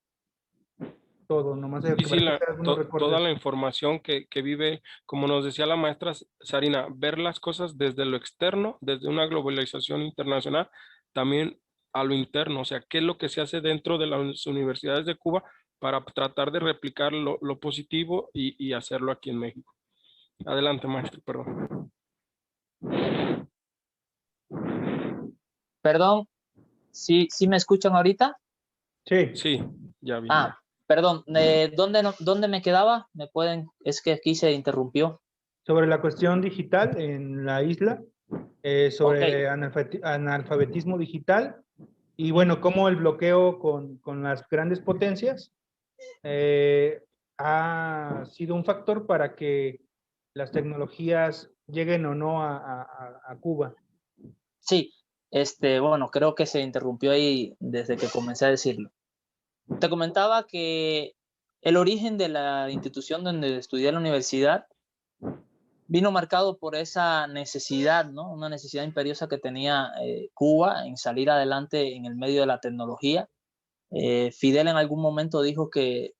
todo, nomás hay Sí, que sí, hacer algunos toda recortes. la información que vive, como nos decía la maestra Sarina, ver las cosas desde lo externo, desde una globalización internacional, también a lo interno, o sea, qué es lo que se hace dentro de las universidades de Cuba para tratar de replicar lo positivo y hacerlo aquí en México. Adelante, maestro, perdón. Perdón, ¿sí me escuchan ahorita? Sí. Sí, ya vi. Ah, Perdón, ¿dónde me quedaba? Es que aquí se interrumpió. Sobre la cuestión digital en la isla, sobre Ok. analfabetismo digital y bueno, cómo el bloqueo con las grandes potencias ha sido un factor para que las tecnologías lleguen o no a Cuba. Sí, bueno, creo que se interrumpió ahí desde que comencé a decirlo. Te comentaba que el origen de la institución donde estudié en la universidad vino marcado por esa necesidad, ¿no? Una necesidad imperiosa que tenía Cuba en salir adelante en el medio de la tecnología. Fidel en algún momento dijo que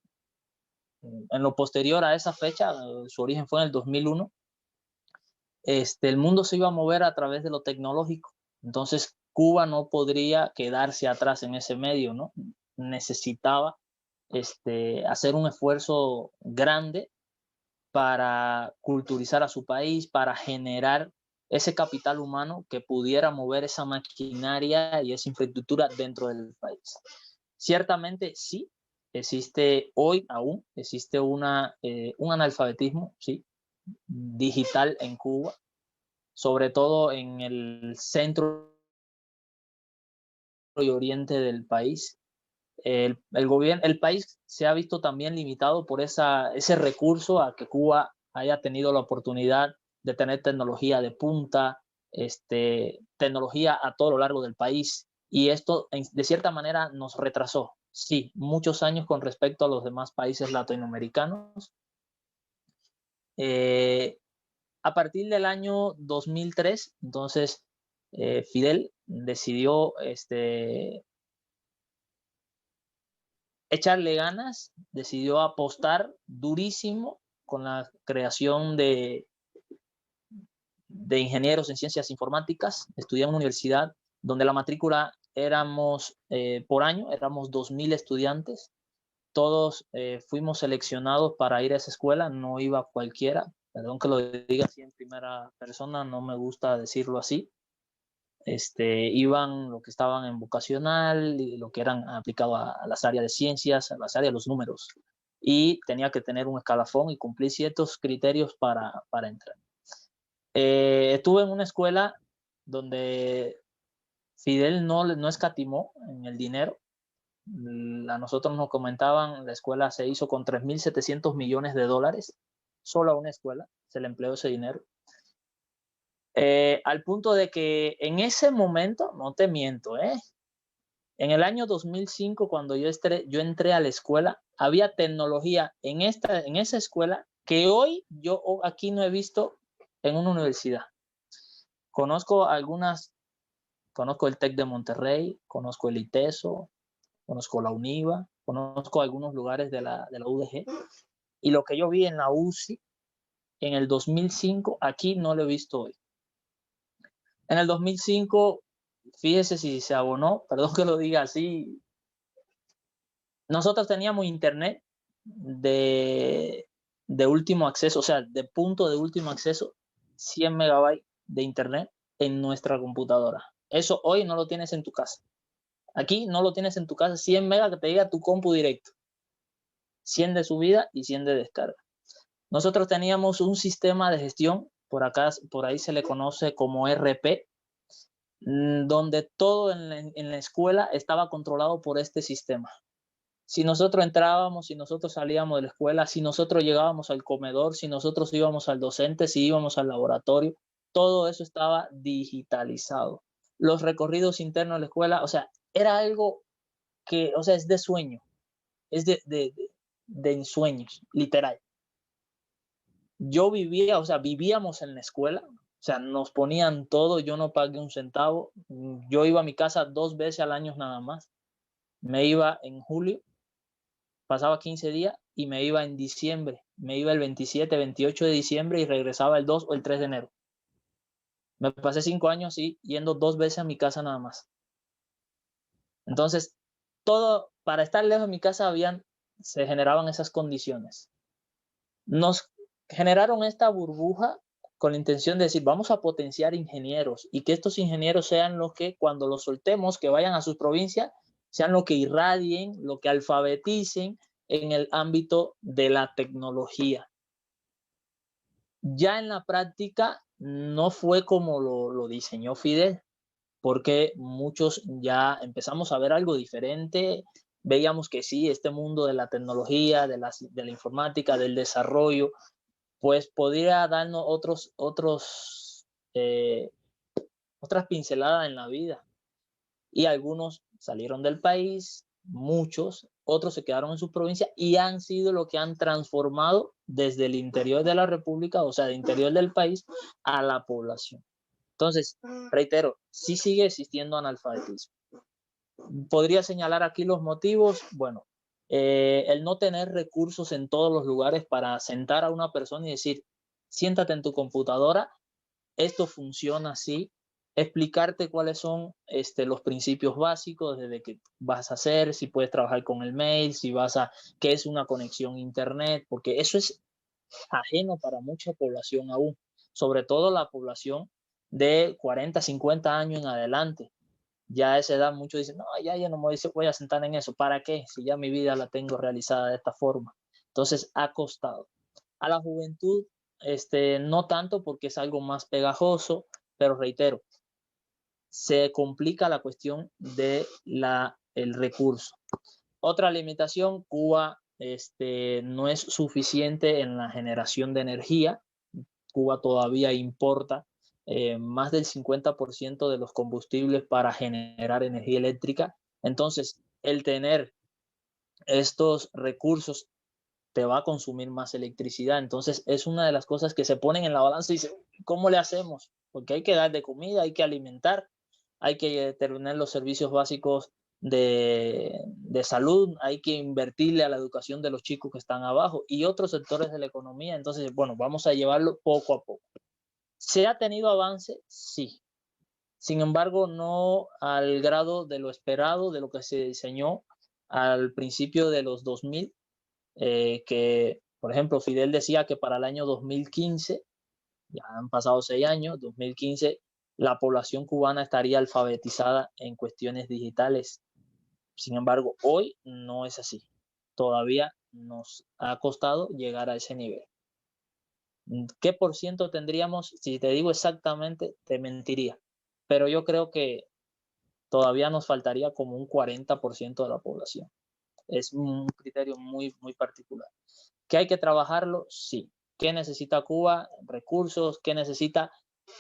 en lo posterior a esa fecha, su origen fue en el 2001, el mundo se iba a mover a través de lo tecnológico. Entonces, Cuba no podría quedarse atrás en ese medio, ¿no? Necesitaba hacer un esfuerzo grande para culturizar a su país, para generar ese capital humano que pudiera mover esa maquinaria y esa infraestructura dentro del país. Ciertamente sí, existe hoy aún, existe un analfabetismo, sí, digital en Cuba, sobre todo en el centro y oriente del país. El país se ha visto también limitado por ese recurso a que Cuba haya tenido la oportunidad de tener tecnología de punta, tecnología a todo lo largo del país. Y esto, de cierta manera, nos retrasó, sí, muchos años con respecto a los demás países latinoamericanos. A partir del año 2003, entonces, Fidel decidió echarle ganas, decidió apostar durísimo con la creación de ingenieros en ciencias informáticas. Estudié en una universidad donde la matrícula éramos, por año, éramos 2.000 estudiantes. Todos fuimos seleccionados para ir a esa escuela, no iba cualquiera. Perdón que lo diga así en primera persona, no me gusta decirlo así. Iban los que estaban en vocacional y lo que eran aplicados a las áreas de ciencias, a las áreas de los números. Y tenía que tener un escalafón y cumplir ciertos criterios para entrar. Estuve en una escuela donde Fidel no escatimó en el dinero. A nosotros nos comentaban, la escuela se hizo con $3.700 millones, solo a una escuela se le empleó ese dinero. Al punto de que en ese momento, no te miento, en el año 2005, cuando yo entré a la escuela, había tecnología en esa escuela que hoy yo aquí no he visto en una universidad. Conozco el TEC de Monterrey, conozco el ITESO, conozco la UNIVA, conozco algunos lugares de la UDG, y lo que yo vi en la UCI en el 2005, aquí no lo he visto hoy. En el 2005, fíjese si se abonó, perdón que lo diga así, nosotros teníamos internet de último acceso, o sea, de punto de último acceso, 100 megabytes de internet en nuestra computadora. Eso hoy no lo tienes en tu casa. Aquí no lo tienes en tu casa, 100 megas que te diga tu compu directo. 100 de subida y 100 de descarga. Nosotros teníamos un sistema de gestión, por ahí se le conoce como RP, donde todo en la escuela estaba controlado por este sistema. Si nosotros entrábamos, si nosotros salíamos de la escuela, si nosotros llegábamos al comedor, si nosotros íbamos al docente, si íbamos al laboratorio, todo eso estaba digitalizado. Los recorridos internos de la escuela, o sea, era algo que, o sea, es de sueño, es de ensueños, literal. Yo vivía, o sea, vivíamos en la escuela, o sea, nos ponían todo, yo no pagué un centavo, yo iba a mi casa 2 veces al año nada más. Me iba en julio, pasaba 15 días y me iba en diciembre. Me iba el 27, 28 de diciembre y regresaba el 2 o el 3 de enero. Me pasé 5 años así, yendo 2 veces a mi casa nada más. Entonces, todo, para estar lejos de mi casa se generaban esas condiciones. Nos generaron esta burbuja con la intención de decir, vamos a potenciar ingenieros y que estos ingenieros sean los que cuando los soltemos, que vayan a sus provincias, sean los que irradien, los que alfabeticen en el ámbito de la tecnología. Ya en la práctica no fue como lo diseñó Fidel, porque muchos ya empezamos a ver algo diferente. Veíamos que sí, este mundo de la tecnología, de la informática, del desarrollo, pues podría darnos otras pinceladas en la vida. Y algunos salieron del país, muchos, otros se quedaron en sus provincias y han sido lo que han transformado desde el interior de la república, o sea, del interior del país, a la población. Entonces, reitero, sí sigue existiendo analfabetismo. ¿Podría señalar aquí los motivos? Bueno, el no tener recursos en todos los lugares para sentar a una persona y decir, siéntate en tu computadora, esto funciona así, explicarte cuáles son los principios básicos, desde qué vas a hacer, si puedes trabajar con el mail, qué es una conexión a internet, porque eso es ajeno para mucha población aún, sobre todo la población de 40, 50 años en adelante. Ya a esa edad muchos dicen, no, ya no me voy a sentar en eso, ¿para qué? Si ya mi vida la tengo realizada de esta forma. Entonces ha costado. A la juventud, no tanto porque es algo más pegajoso, pero reitero, se complica la cuestión de el recurso. Otra limitación, Cuba no es suficiente en la generación de energía. Cuba todavía importa más del 50% de los combustibles para generar energía eléctrica. Entonces, el tener estos recursos te va a consumir más electricidad. Entonces, es una de las cosas que se ponen en la balanza y dicen, ¿cómo le hacemos? Porque hay que dar de comida, hay que alimentar, hay que tener los servicios básicos de salud, hay que invertirle a la educación de los chicos que están abajo y otros sectores de la economía. Entonces, bueno, vamos a llevarlo poco a poco. ¿Se ha tenido avance? Sí. Sin embargo, no al grado de lo esperado, de lo que se diseñó al principio de los 2000, que, por ejemplo, Fidel decía que para el año 2015, ya han pasado 6 años, 2015, la población cubana estaría alfabetizada en cuestiones digitales. Sin embargo, hoy no es así. Todavía nos ha costado llegar a ese nivel. ¿Qué por ciento tendríamos? Si te digo exactamente, te mentiría. Pero yo creo que todavía nos faltaría como un 40% de la población. Es un criterio muy, muy particular. ¿Que hay que trabajarlo? Sí. ¿Qué necesita Cuba? Recursos. ¿Qué necesita?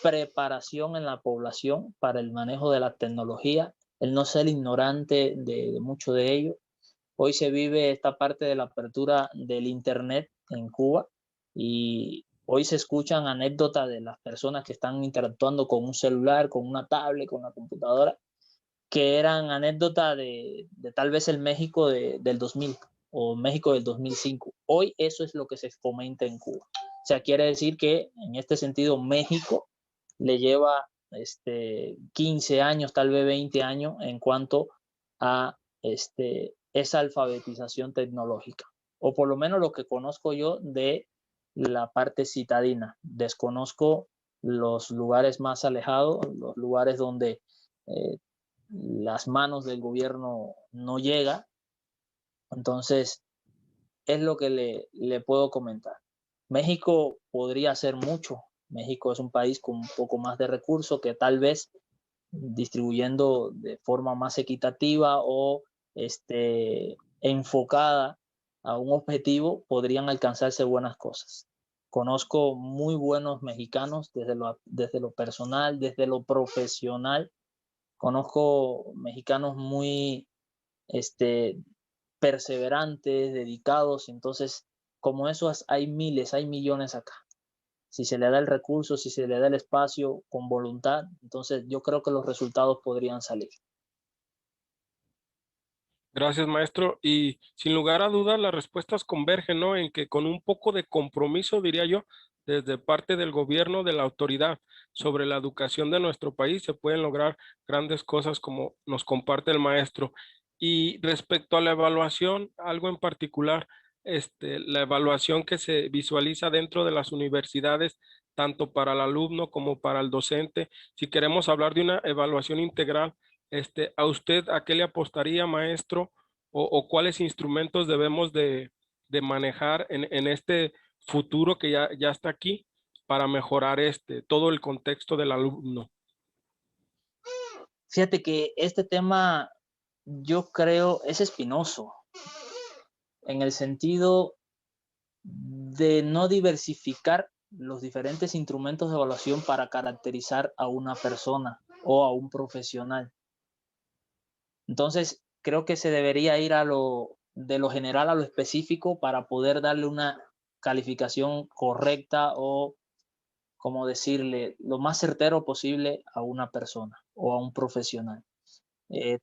Preparación en la población para el manejo de la tecnología, el no ser ignorante de mucho de ello. Hoy se vive esta parte de la apertura del Internet en Cuba y hoy se escuchan anécdotas de las personas que están interactuando con un celular, con una tablet, con una computadora, que eran anécdotas de tal vez el México del 2000 o México del 2005. Hoy eso es lo que se fomenta en Cuba. O sea, quiere decir que en este sentido México le lleva 15 años, tal vez 20 años en cuanto a esa alfabetización tecnológica. O por lo menos lo que conozco yo de la parte citadina. Desconozco los lugares más alejados, los lugares donde las manos del gobierno no llega. Entonces, es lo que le puedo comentar. México podría hacer mucho. México es un país con un poco más de recursos que tal vez distribuyendo de forma más equitativa o enfocada a un objetivo podrían alcanzarse buenas cosas. Conozco muy buenos mexicanos desde lo personal, desde lo profesional. Conozco mexicanos muy perseverantes, dedicados. Entonces, como esos hay miles, hay millones acá. Si se le da el recurso, si se le da el espacio con voluntad, entonces yo creo que los resultados podrían salir. Gracias, maestro. Y sin lugar a dudas, las respuestas convergen, ¿no? En que con un poco de compromiso, diría yo, desde parte del gobierno, de la autoridad sobre la educación de nuestro país, se pueden lograr grandes cosas como nos comparte el maestro. Y respecto a la evaluación, algo en particular, la evaluación que se visualiza dentro de las universidades, tanto para el alumno como para el docente, si queremos hablar de una evaluación integral, ¿a usted a qué le apostaría, maestro? o cuáles instrumentos debemos de manejar en este futuro que ya está aquí para mejorar todo el contexto del alumno? Fíjate que este tema yo creo es espinoso en el sentido de no diversificar los diferentes instrumentos de evaluación para caracterizar a una persona o a un profesional. Entonces, creo que se debería ir de lo general a lo específico para poder darle una calificación correcta o, como decirle, lo más certero posible a una persona o a un profesional.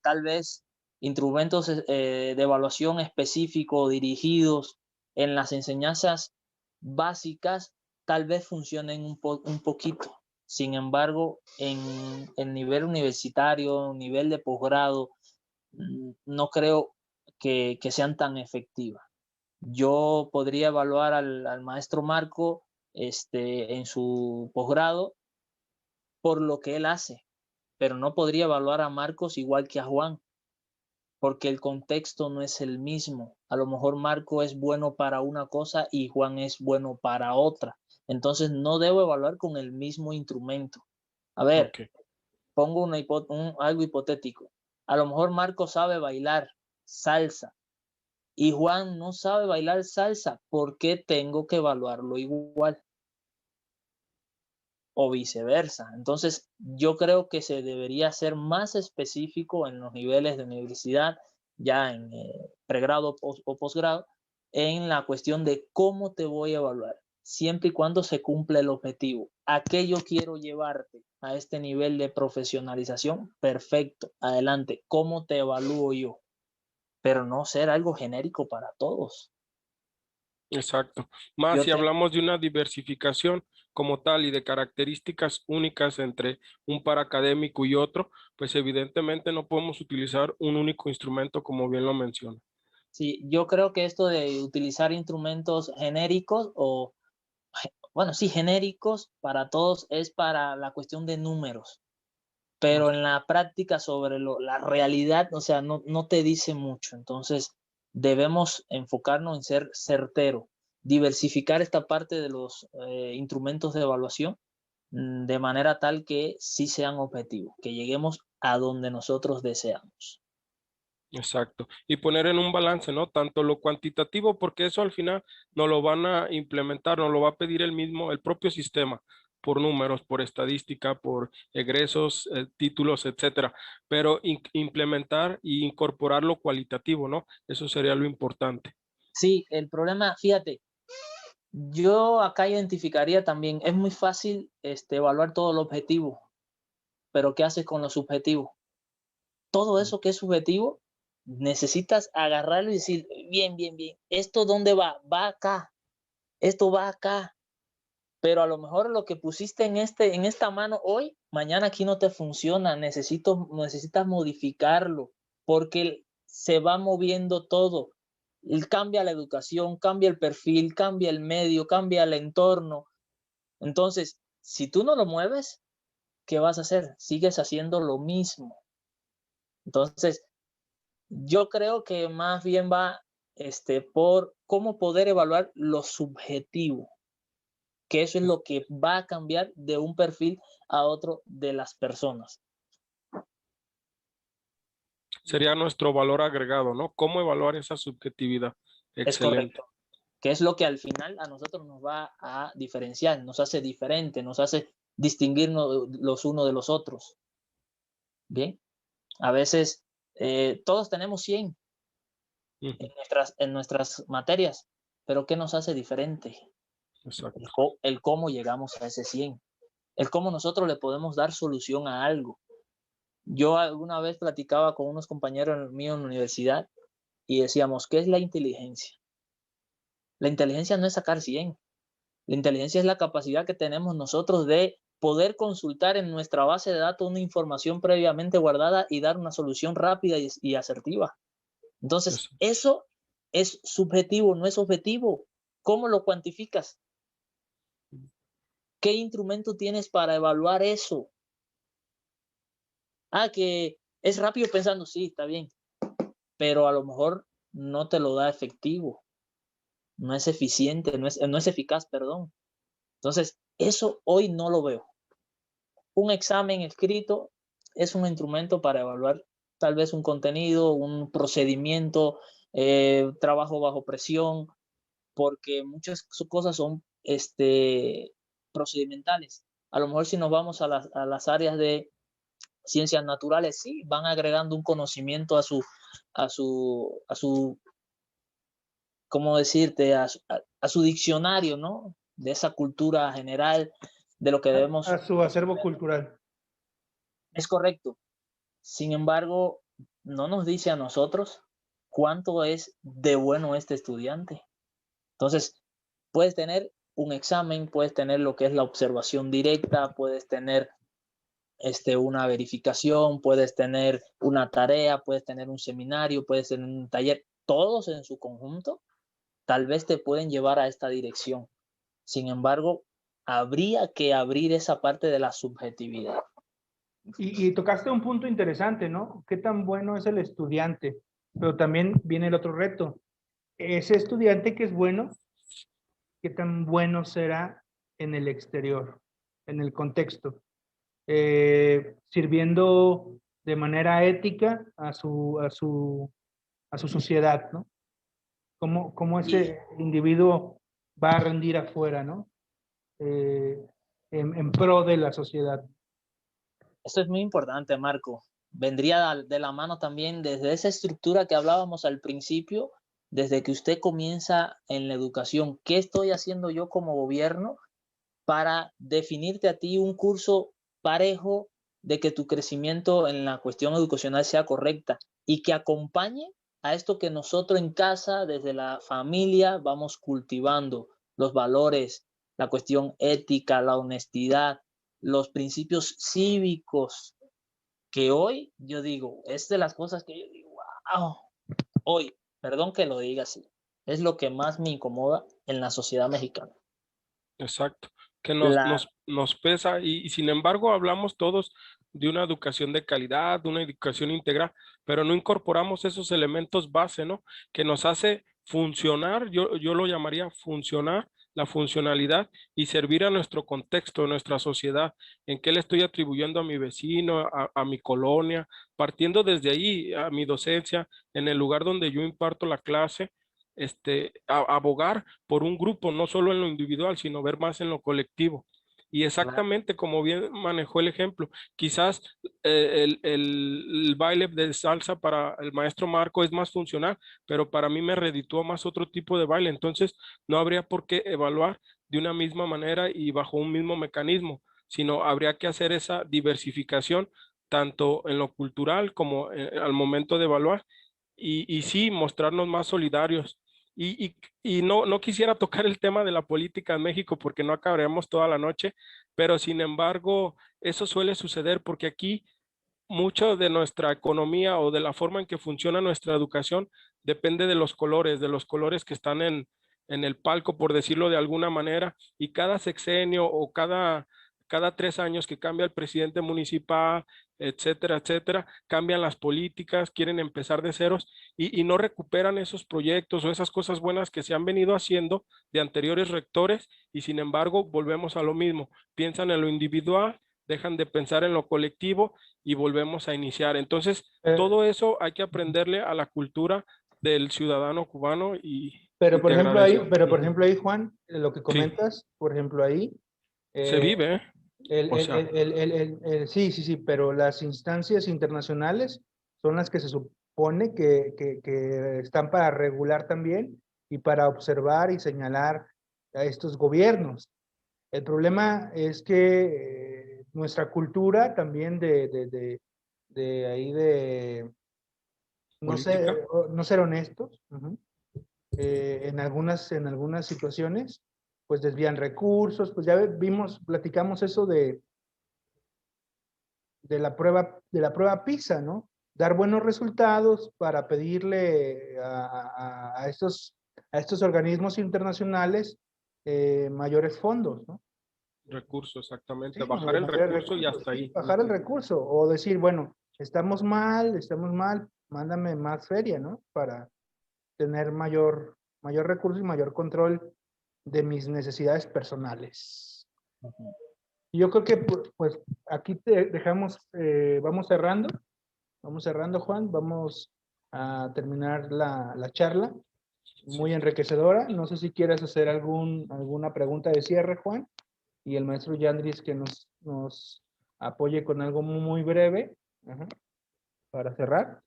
Tal vez instrumentos de evaluación específicos dirigidos en las enseñanzas básicas tal vez funcionen un poquito. Sin embargo, en el nivel universitario, nivel de posgrado, no creo que sean tan efectivas. Yo podría evaluar al maestro Marco en su posgrado por lo que él hace, pero no podría evaluar a Marcos igual que a Juan, porque el contexto no es el mismo. A lo mejor Marco es bueno para una cosa y Juan es bueno para otra. Entonces no debo evaluar con el mismo instrumento. A ver, Okay. pongo algo hipotético. A lo mejor Marco sabe bailar salsa y Juan no sabe bailar salsa. ¿Por qué tengo que evaluarlo igual? O viceversa. Entonces, yo creo que se debería ser más específico en los niveles de universidad, ya en pregrado o posgrado, en la cuestión de cómo te voy a evaluar, siempre y cuando se cumpla el objetivo. ¿A qué yo quiero llevarte a este nivel de profesionalización? Perfecto, adelante. ¿Cómo te evalúo yo? Pero no ser algo genérico para todos. Exacto. Más Yo si tengo hablamos de una diversificación como tal y de características únicas entre un paracadémico y otro, pues evidentemente no podemos utilizar un único instrumento como bien lo menciona. Sí, yo creo que esto de utilizar instrumentos genéricos o, bueno, sí, genéricos para todos es para la cuestión de números, pero en la práctica sobre la realidad, o sea, no te dice mucho. Entonces, debemos enfocarnos en ser certero, diversificar esta parte de los instrumentos de evaluación de manera tal que sí sean objetivos, que lleguemos a donde nosotros deseamos. Exacto. Y poner en un balance, ¿no? Tanto lo cuantitativo, porque eso al final no lo van a implementar, no lo va a pedir el propio sistema, por números, por estadística, por egresos, títulos, etcétera. Pero implementar e incorporar lo cualitativo, ¿no? Eso sería lo importante. Sí, el problema, fíjate, yo acá identificaría también, es muy fácil evaluar todo lo objetivo, pero ¿qué haces con lo subjetivo? Todo eso que es subjetivo, necesitas agarrarlo y decir, bien, bien, bien, ¿esto dónde va? Va acá, esto va acá, pero a lo mejor lo que pusiste en esta mano hoy, mañana aquí no te funciona, necesitas modificarlo, porque se va moviendo todo. Cambia la educación, cambia el perfil, cambia el medio, cambia el entorno. Entonces, si tú no lo mueves, ¿qué vas a hacer? Sigues haciendo lo mismo. Entonces, yo creo que más bien va por cómo poder evaluar lo subjetivo, que eso es lo que va a cambiar de un perfil a otro de las personas. Sería nuestro valor agregado, ¿no? ¿Cómo evaluar esa subjetividad? Es Excelente. correcto. Que es lo que al final a nosotros nos va a diferenciar, nos hace diferente, nos hace distinguirnos los unos de los otros. Bien, a veces todos tenemos 100 Ujú. en nuestras materias, pero ¿qué nos hace diferente? Exacto. El cómo llegamos a ese 100, el cómo nosotros le podemos dar solución a algo. Yo alguna vez platicaba con unos compañeros míos en la universidad y decíamos, ¿qué es la inteligencia? La inteligencia no es sacar 100. La inteligencia es la capacidad que tenemos nosotros de poder consultar en nuestra base de datos una información previamente guardada y dar una solución rápida y asertiva. Entonces, Eso. eso es subjetivo, no es objetivo. ¿Cómo lo cuantificas? ¿Qué instrumento tienes para evaluar eso? Ah, que es rápido pensando, sí, está bien. pero a lo mejor no te lo da efectivo, no es eficiente, no es eficaz, perdón. Entonces, eso hoy no lo veo. Un examen escrito es un instrumento para evaluar tal vez un contenido, un procedimiento, trabajo bajo presión, porque muchas cosas son procedimentales. A lo mejor si nos vamos a las áreas de ciencias naturales, sí, van agregando un conocimiento a su ¿cómo decirte? A su diccionario, ¿no? De esa cultura general, de lo que A debemos su acervo cultural. Es correcto. Sin embargo, no nos dice a nosotros cuánto es de bueno este estudiante. Entonces, puedes tener un examen, puedes tener lo que es la observación directa, puedes tener una verificación, puedes tener una tarea, puedes tener un seminario, puedes tener un taller, todos en su conjunto, tal vez te pueden llevar a esta dirección. Sin embargo, habría que abrir esa parte de la subjetividad. Y tocaste un punto interesante, ¿no? ¿Qué tan bueno es el estudiante? Pero también viene el otro reto. Ese estudiante que es bueno, ¿qué tan bueno será en el exterior, en el contexto? Sirviendo de manera ética a su sociedad, ¿no? ¿Cómo ese individuo va a rendir afuera, ¿no? En pro de la sociedad. Esto es muy importante, Marco. Vendría de la mano también desde esa estructura que hablábamos al principio, desde que usted comienza en la educación. ¿Qué estoy haciendo yo como gobierno para definirte a ti un curso parejo de que tu crecimiento en la cuestión educacional sea correcta y que acompañe a esto que nosotros en casa, desde la familia, vamos cultivando los valores, la cuestión ética, la honestidad, los principios cívicos, que hoy yo digo, es de las cosas que yo digo, wow, hoy, perdón que lo diga así, es lo que más me incomoda en la sociedad mexicana. Exacto, que La, nos pesa y sin embargo hablamos todos de una educación de calidad, de una educación integral, pero no incorporamos esos elementos base, ¿no? Que nos hace funcionar, yo lo llamaría funcionar, la funcionalidad y servir a nuestro contexto, a nuestra sociedad, en qué le estoy atribuyendo a mi vecino, a mi colonia, partiendo desde ahí, a mi docencia, en el lugar donde yo imparto la clase, abogar por un grupo, no solo en lo individual, sino ver más en lo colectivo. Y exactamente como bien manejó el ejemplo, quizás el baile de salsa para el maestro Marco es más funcional, pero para mí me reditúa más otro tipo de baile. Entonces, no habría por qué evaluar de una misma manera y bajo un mismo mecanismo, sino habría que hacer esa diversificación tanto en lo cultural como al momento de evaluar y sí mostrarnos más solidarios y no quisiera tocar el tema de la política en México porque no acabaremos toda la noche, pero sin embargo, eso suele suceder porque aquí mucho de nuestra economía o de la forma en que funciona nuestra educación depende de los colores que están en el palco, por decirlo de alguna manera, y cada sexenio o cada 3 años que cambia el presidente municipal, etcétera, etcétera, cambian las políticas, quieren empezar de ceros y no recuperan esos proyectos o esas cosas buenas que se han venido haciendo de anteriores rectores y sin embargo volvemos a lo mismo, piensan en lo individual, dejan de pensar en lo colectivo y volvemos a iniciar. Entonces, todo eso hay que aprenderle a la cultura del ciudadano cubano y te agradezco. Por ejemplo ahí, Juan, lo que Sí, comentas, por ejemplo ahí, se eh, vive, ¿eh? O sea, sí, sí, sí, pero las instancias internacionales son las que se supone que están para regular también y para observar y señalar a estos gobiernos. El problema es que nuestra cultura también de ahí de política. no ser honestos, en algunas situaciones, pues desvían recursos, pues ya vimos, platicamos eso de la prueba PISA, ¿no? Dar buenos resultados para pedirle a estos organismos internacionales mayores fondos, ¿no? Recursos, exactamente. Sí, Bajar el mayores recurso y recursos, hasta sí, ahí. bajar el recurso o decir, bueno, estamos mal, mándame más feria, ¿no? Para tener mayor recurso y mayor control de mis necesidades personales. Ujú. Yo creo que pues aquí te dejamos, vamos cerrando, Juan, vamos a terminar la charla, muy enriquecedora. No sé si quieres hacer alguna pregunta de cierre, Juan, y el maestro Yandris que nos apoye con algo muy breve, ajá, para cerrar.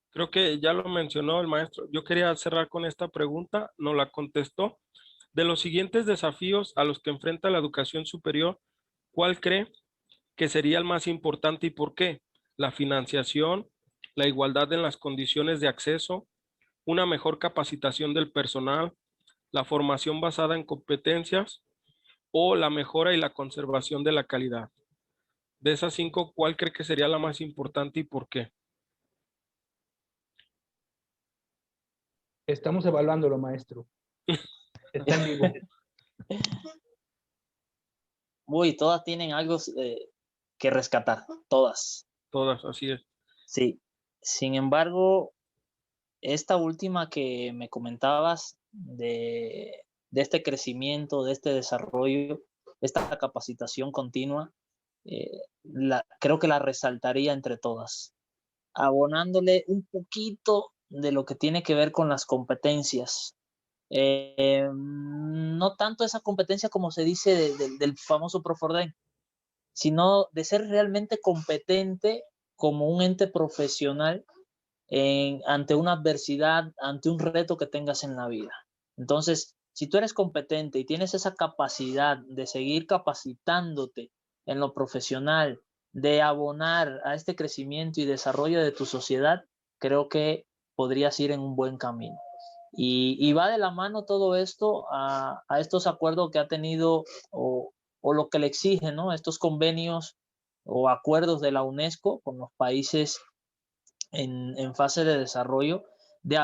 Creo que ya lo mencionó el maestro. Yo quería cerrar con esta pregunta, nos la contestó. De los siguientes desafíos a los que enfrenta la educación superior, ¿cuál cree que sería el más importante y por qué? La financiación, la igualdad en las condiciones de acceso, una mejor capacitación del personal, la formación basada en competencias o la mejora y la conservación de la calidad. De esas cinco, ¿cuál cree que sería la más importante y por qué? Estamos evaluándolo, maestro. Está en vivo. Uy, todas tienen algo que rescatar, todas. Todas, así es. Sí. Sin embargo, esta última que me comentabas de este crecimiento, de este desarrollo, esta capacitación continua, creo que la resaltaría entre todas, abonándole un poquito de lo que tiene que ver con las competencias. No tanto esa competencia como se dice del famoso Proforden, sino de ser realmente competente como un ente profesional ante una adversidad, ante un reto que tengas en la vida. Entonces, si tú eres competente y tienes esa capacidad de seguir capacitándote en lo profesional, de abonar a este crecimiento y desarrollo de tu sociedad, creo que podrías ir en un buen camino. Y va de la mano todo esto a estos acuerdos que ha tenido o lo que le exigen, ¿no? Estos convenios o acuerdos de la UNESCO con los países en fase de desarrollo, de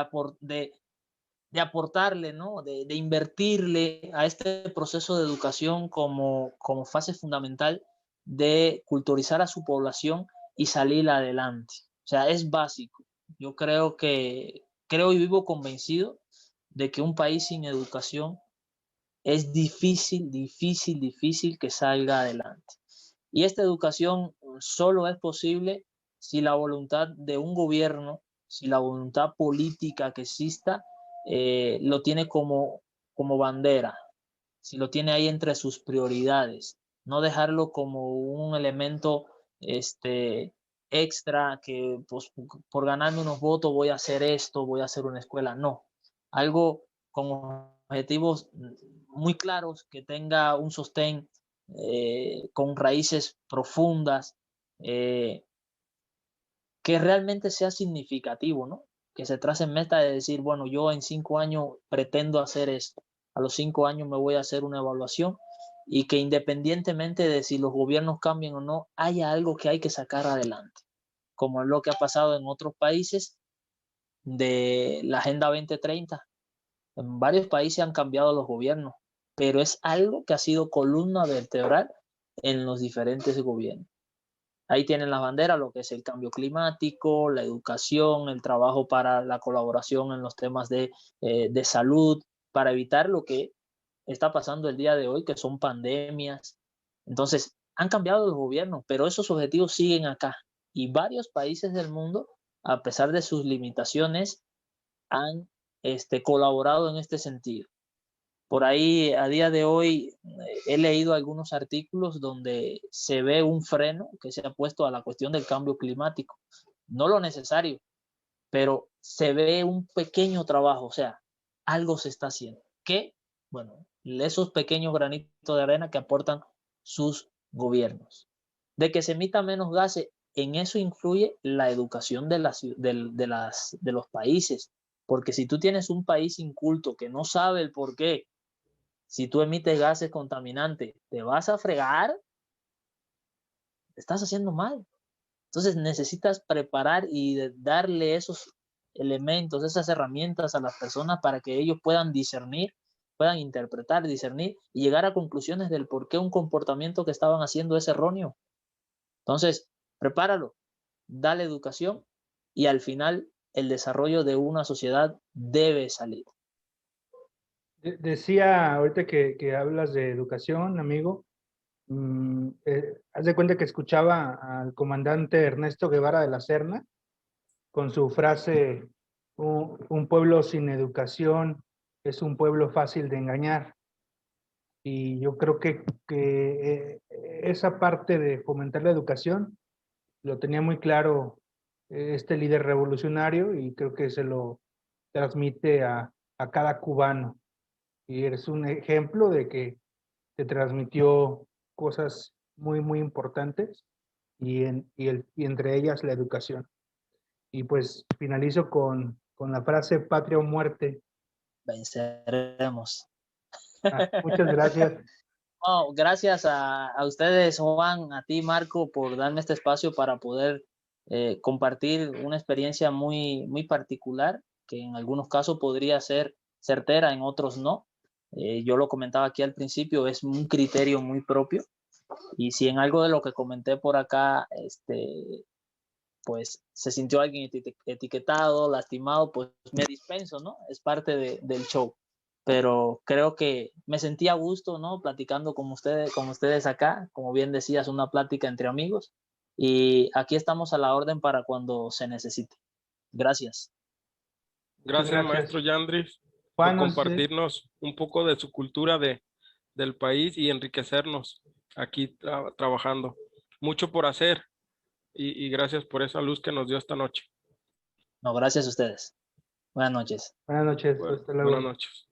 aportarle, ¿no? De invertirle a este proceso de educación como fase fundamental de culturizar a su población y salir adelante. O sea, es básico. Yo creo y vivo convencido de que un país sin educación es difícil que salga adelante. Y esta educación solo es posible si la voluntad de un gobierno, si la voluntad política que exista, lo tiene como bandera, si lo tiene ahí entre sus prioridades, no dejarlo como un elemento extra que pues, por ganarme unos votos voy a hacer esto, voy a hacer una escuela, no. Algo con objetivos muy claros, que tenga un sostén con raíces profundas, que realmente sea significativo, ¿no? Que se tracen metas de decir, bueno, yo en 5 años pretendo hacer esto, a los 5 años me voy a hacer una evaluación y que independientemente de si los gobiernos cambian o no, haya algo que hay que sacar adelante, como es lo que ha pasado en otros países de la Agenda 2030. En varios países han cambiado los gobiernos, pero es algo que ha sido columna vertebral en los diferentes gobiernos. Ahí tienen las banderas, lo que es el cambio climático, la educación, el trabajo para la colaboración en los temas de salud, para evitar lo que está pasando el día de hoy, que son pandemias. Entonces, han cambiado los gobiernos, pero esos objetivos siguen acá. Y varios países del mundo, a pesar de sus limitaciones, han colaborado en este sentido. Por ahí, a día de hoy, he leído algunos artículos donde se ve un freno que se ha puesto a la cuestión del cambio climático. No lo necesario, pero se ve un pequeño trabajo, o sea, algo se está haciendo. Que, bueno, esos pequeños granitos de arena que aportan sus gobiernos. De que se emita menos gases, en eso influye la educación de los países. Porque si tú tienes un país inculto que no sabe el por qué, si tú emites gases contaminantes, te vas a fregar, te estás haciendo mal. Entonces necesitas preparar y darle esos elementos, esas herramientas a las personas para que ellos puedan discernir, puedan interpretar, discernir y llegar a conclusiones del por qué un comportamiento que estaban haciendo es erróneo. Entonces, prepáralo, dale educación y al final el desarrollo de una sociedad debe salir. Decía ahorita que hablas de educación, amigo, haz de cuenta que escuchaba al comandante Ernesto Guevara de la Serna con su frase, un pueblo sin educación es un pueblo fácil de engañar. Y yo creo que esa parte de fomentar la educación lo tenía muy claro este líder revolucionario y creo que se lo transmite a cada cubano. Y eres un ejemplo de que te transmitió cosas muy, muy importantes y entre ellas la educación. Y pues finalizo con la frase patria o muerte. Venceremos. Muchas gracias. Oh, gracias a ustedes, Juan, a ti, Marco, por darme este espacio para poder compartir una experiencia muy, muy particular, que en algunos casos podría ser certera, en otros no. Yo lo comentaba aquí al principio, es un criterio muy propio. Y si en algo de lo que comenté por acá, pues se sintió alguien etiquetado, lastimado, pues me dispenso, ¿no? Es parte del show. Pero creo que me sentí a gusto, ¿no? Platicando con ustedes acá, como bien decías, una plática entre amigos. Y aquí estamos a la orden para cuando se necesite. Gracias. Gracias, maestro Yandris, por Juan, no sé, compartirnos un poco de su cultura del país y enriquecernos aquí trabajando. Mucho por hacer y gracias por esa luz que nos dio esta noche. No, gracias a ustedes. Buenas noches. buenas noches, hasta luego. Buenas noches.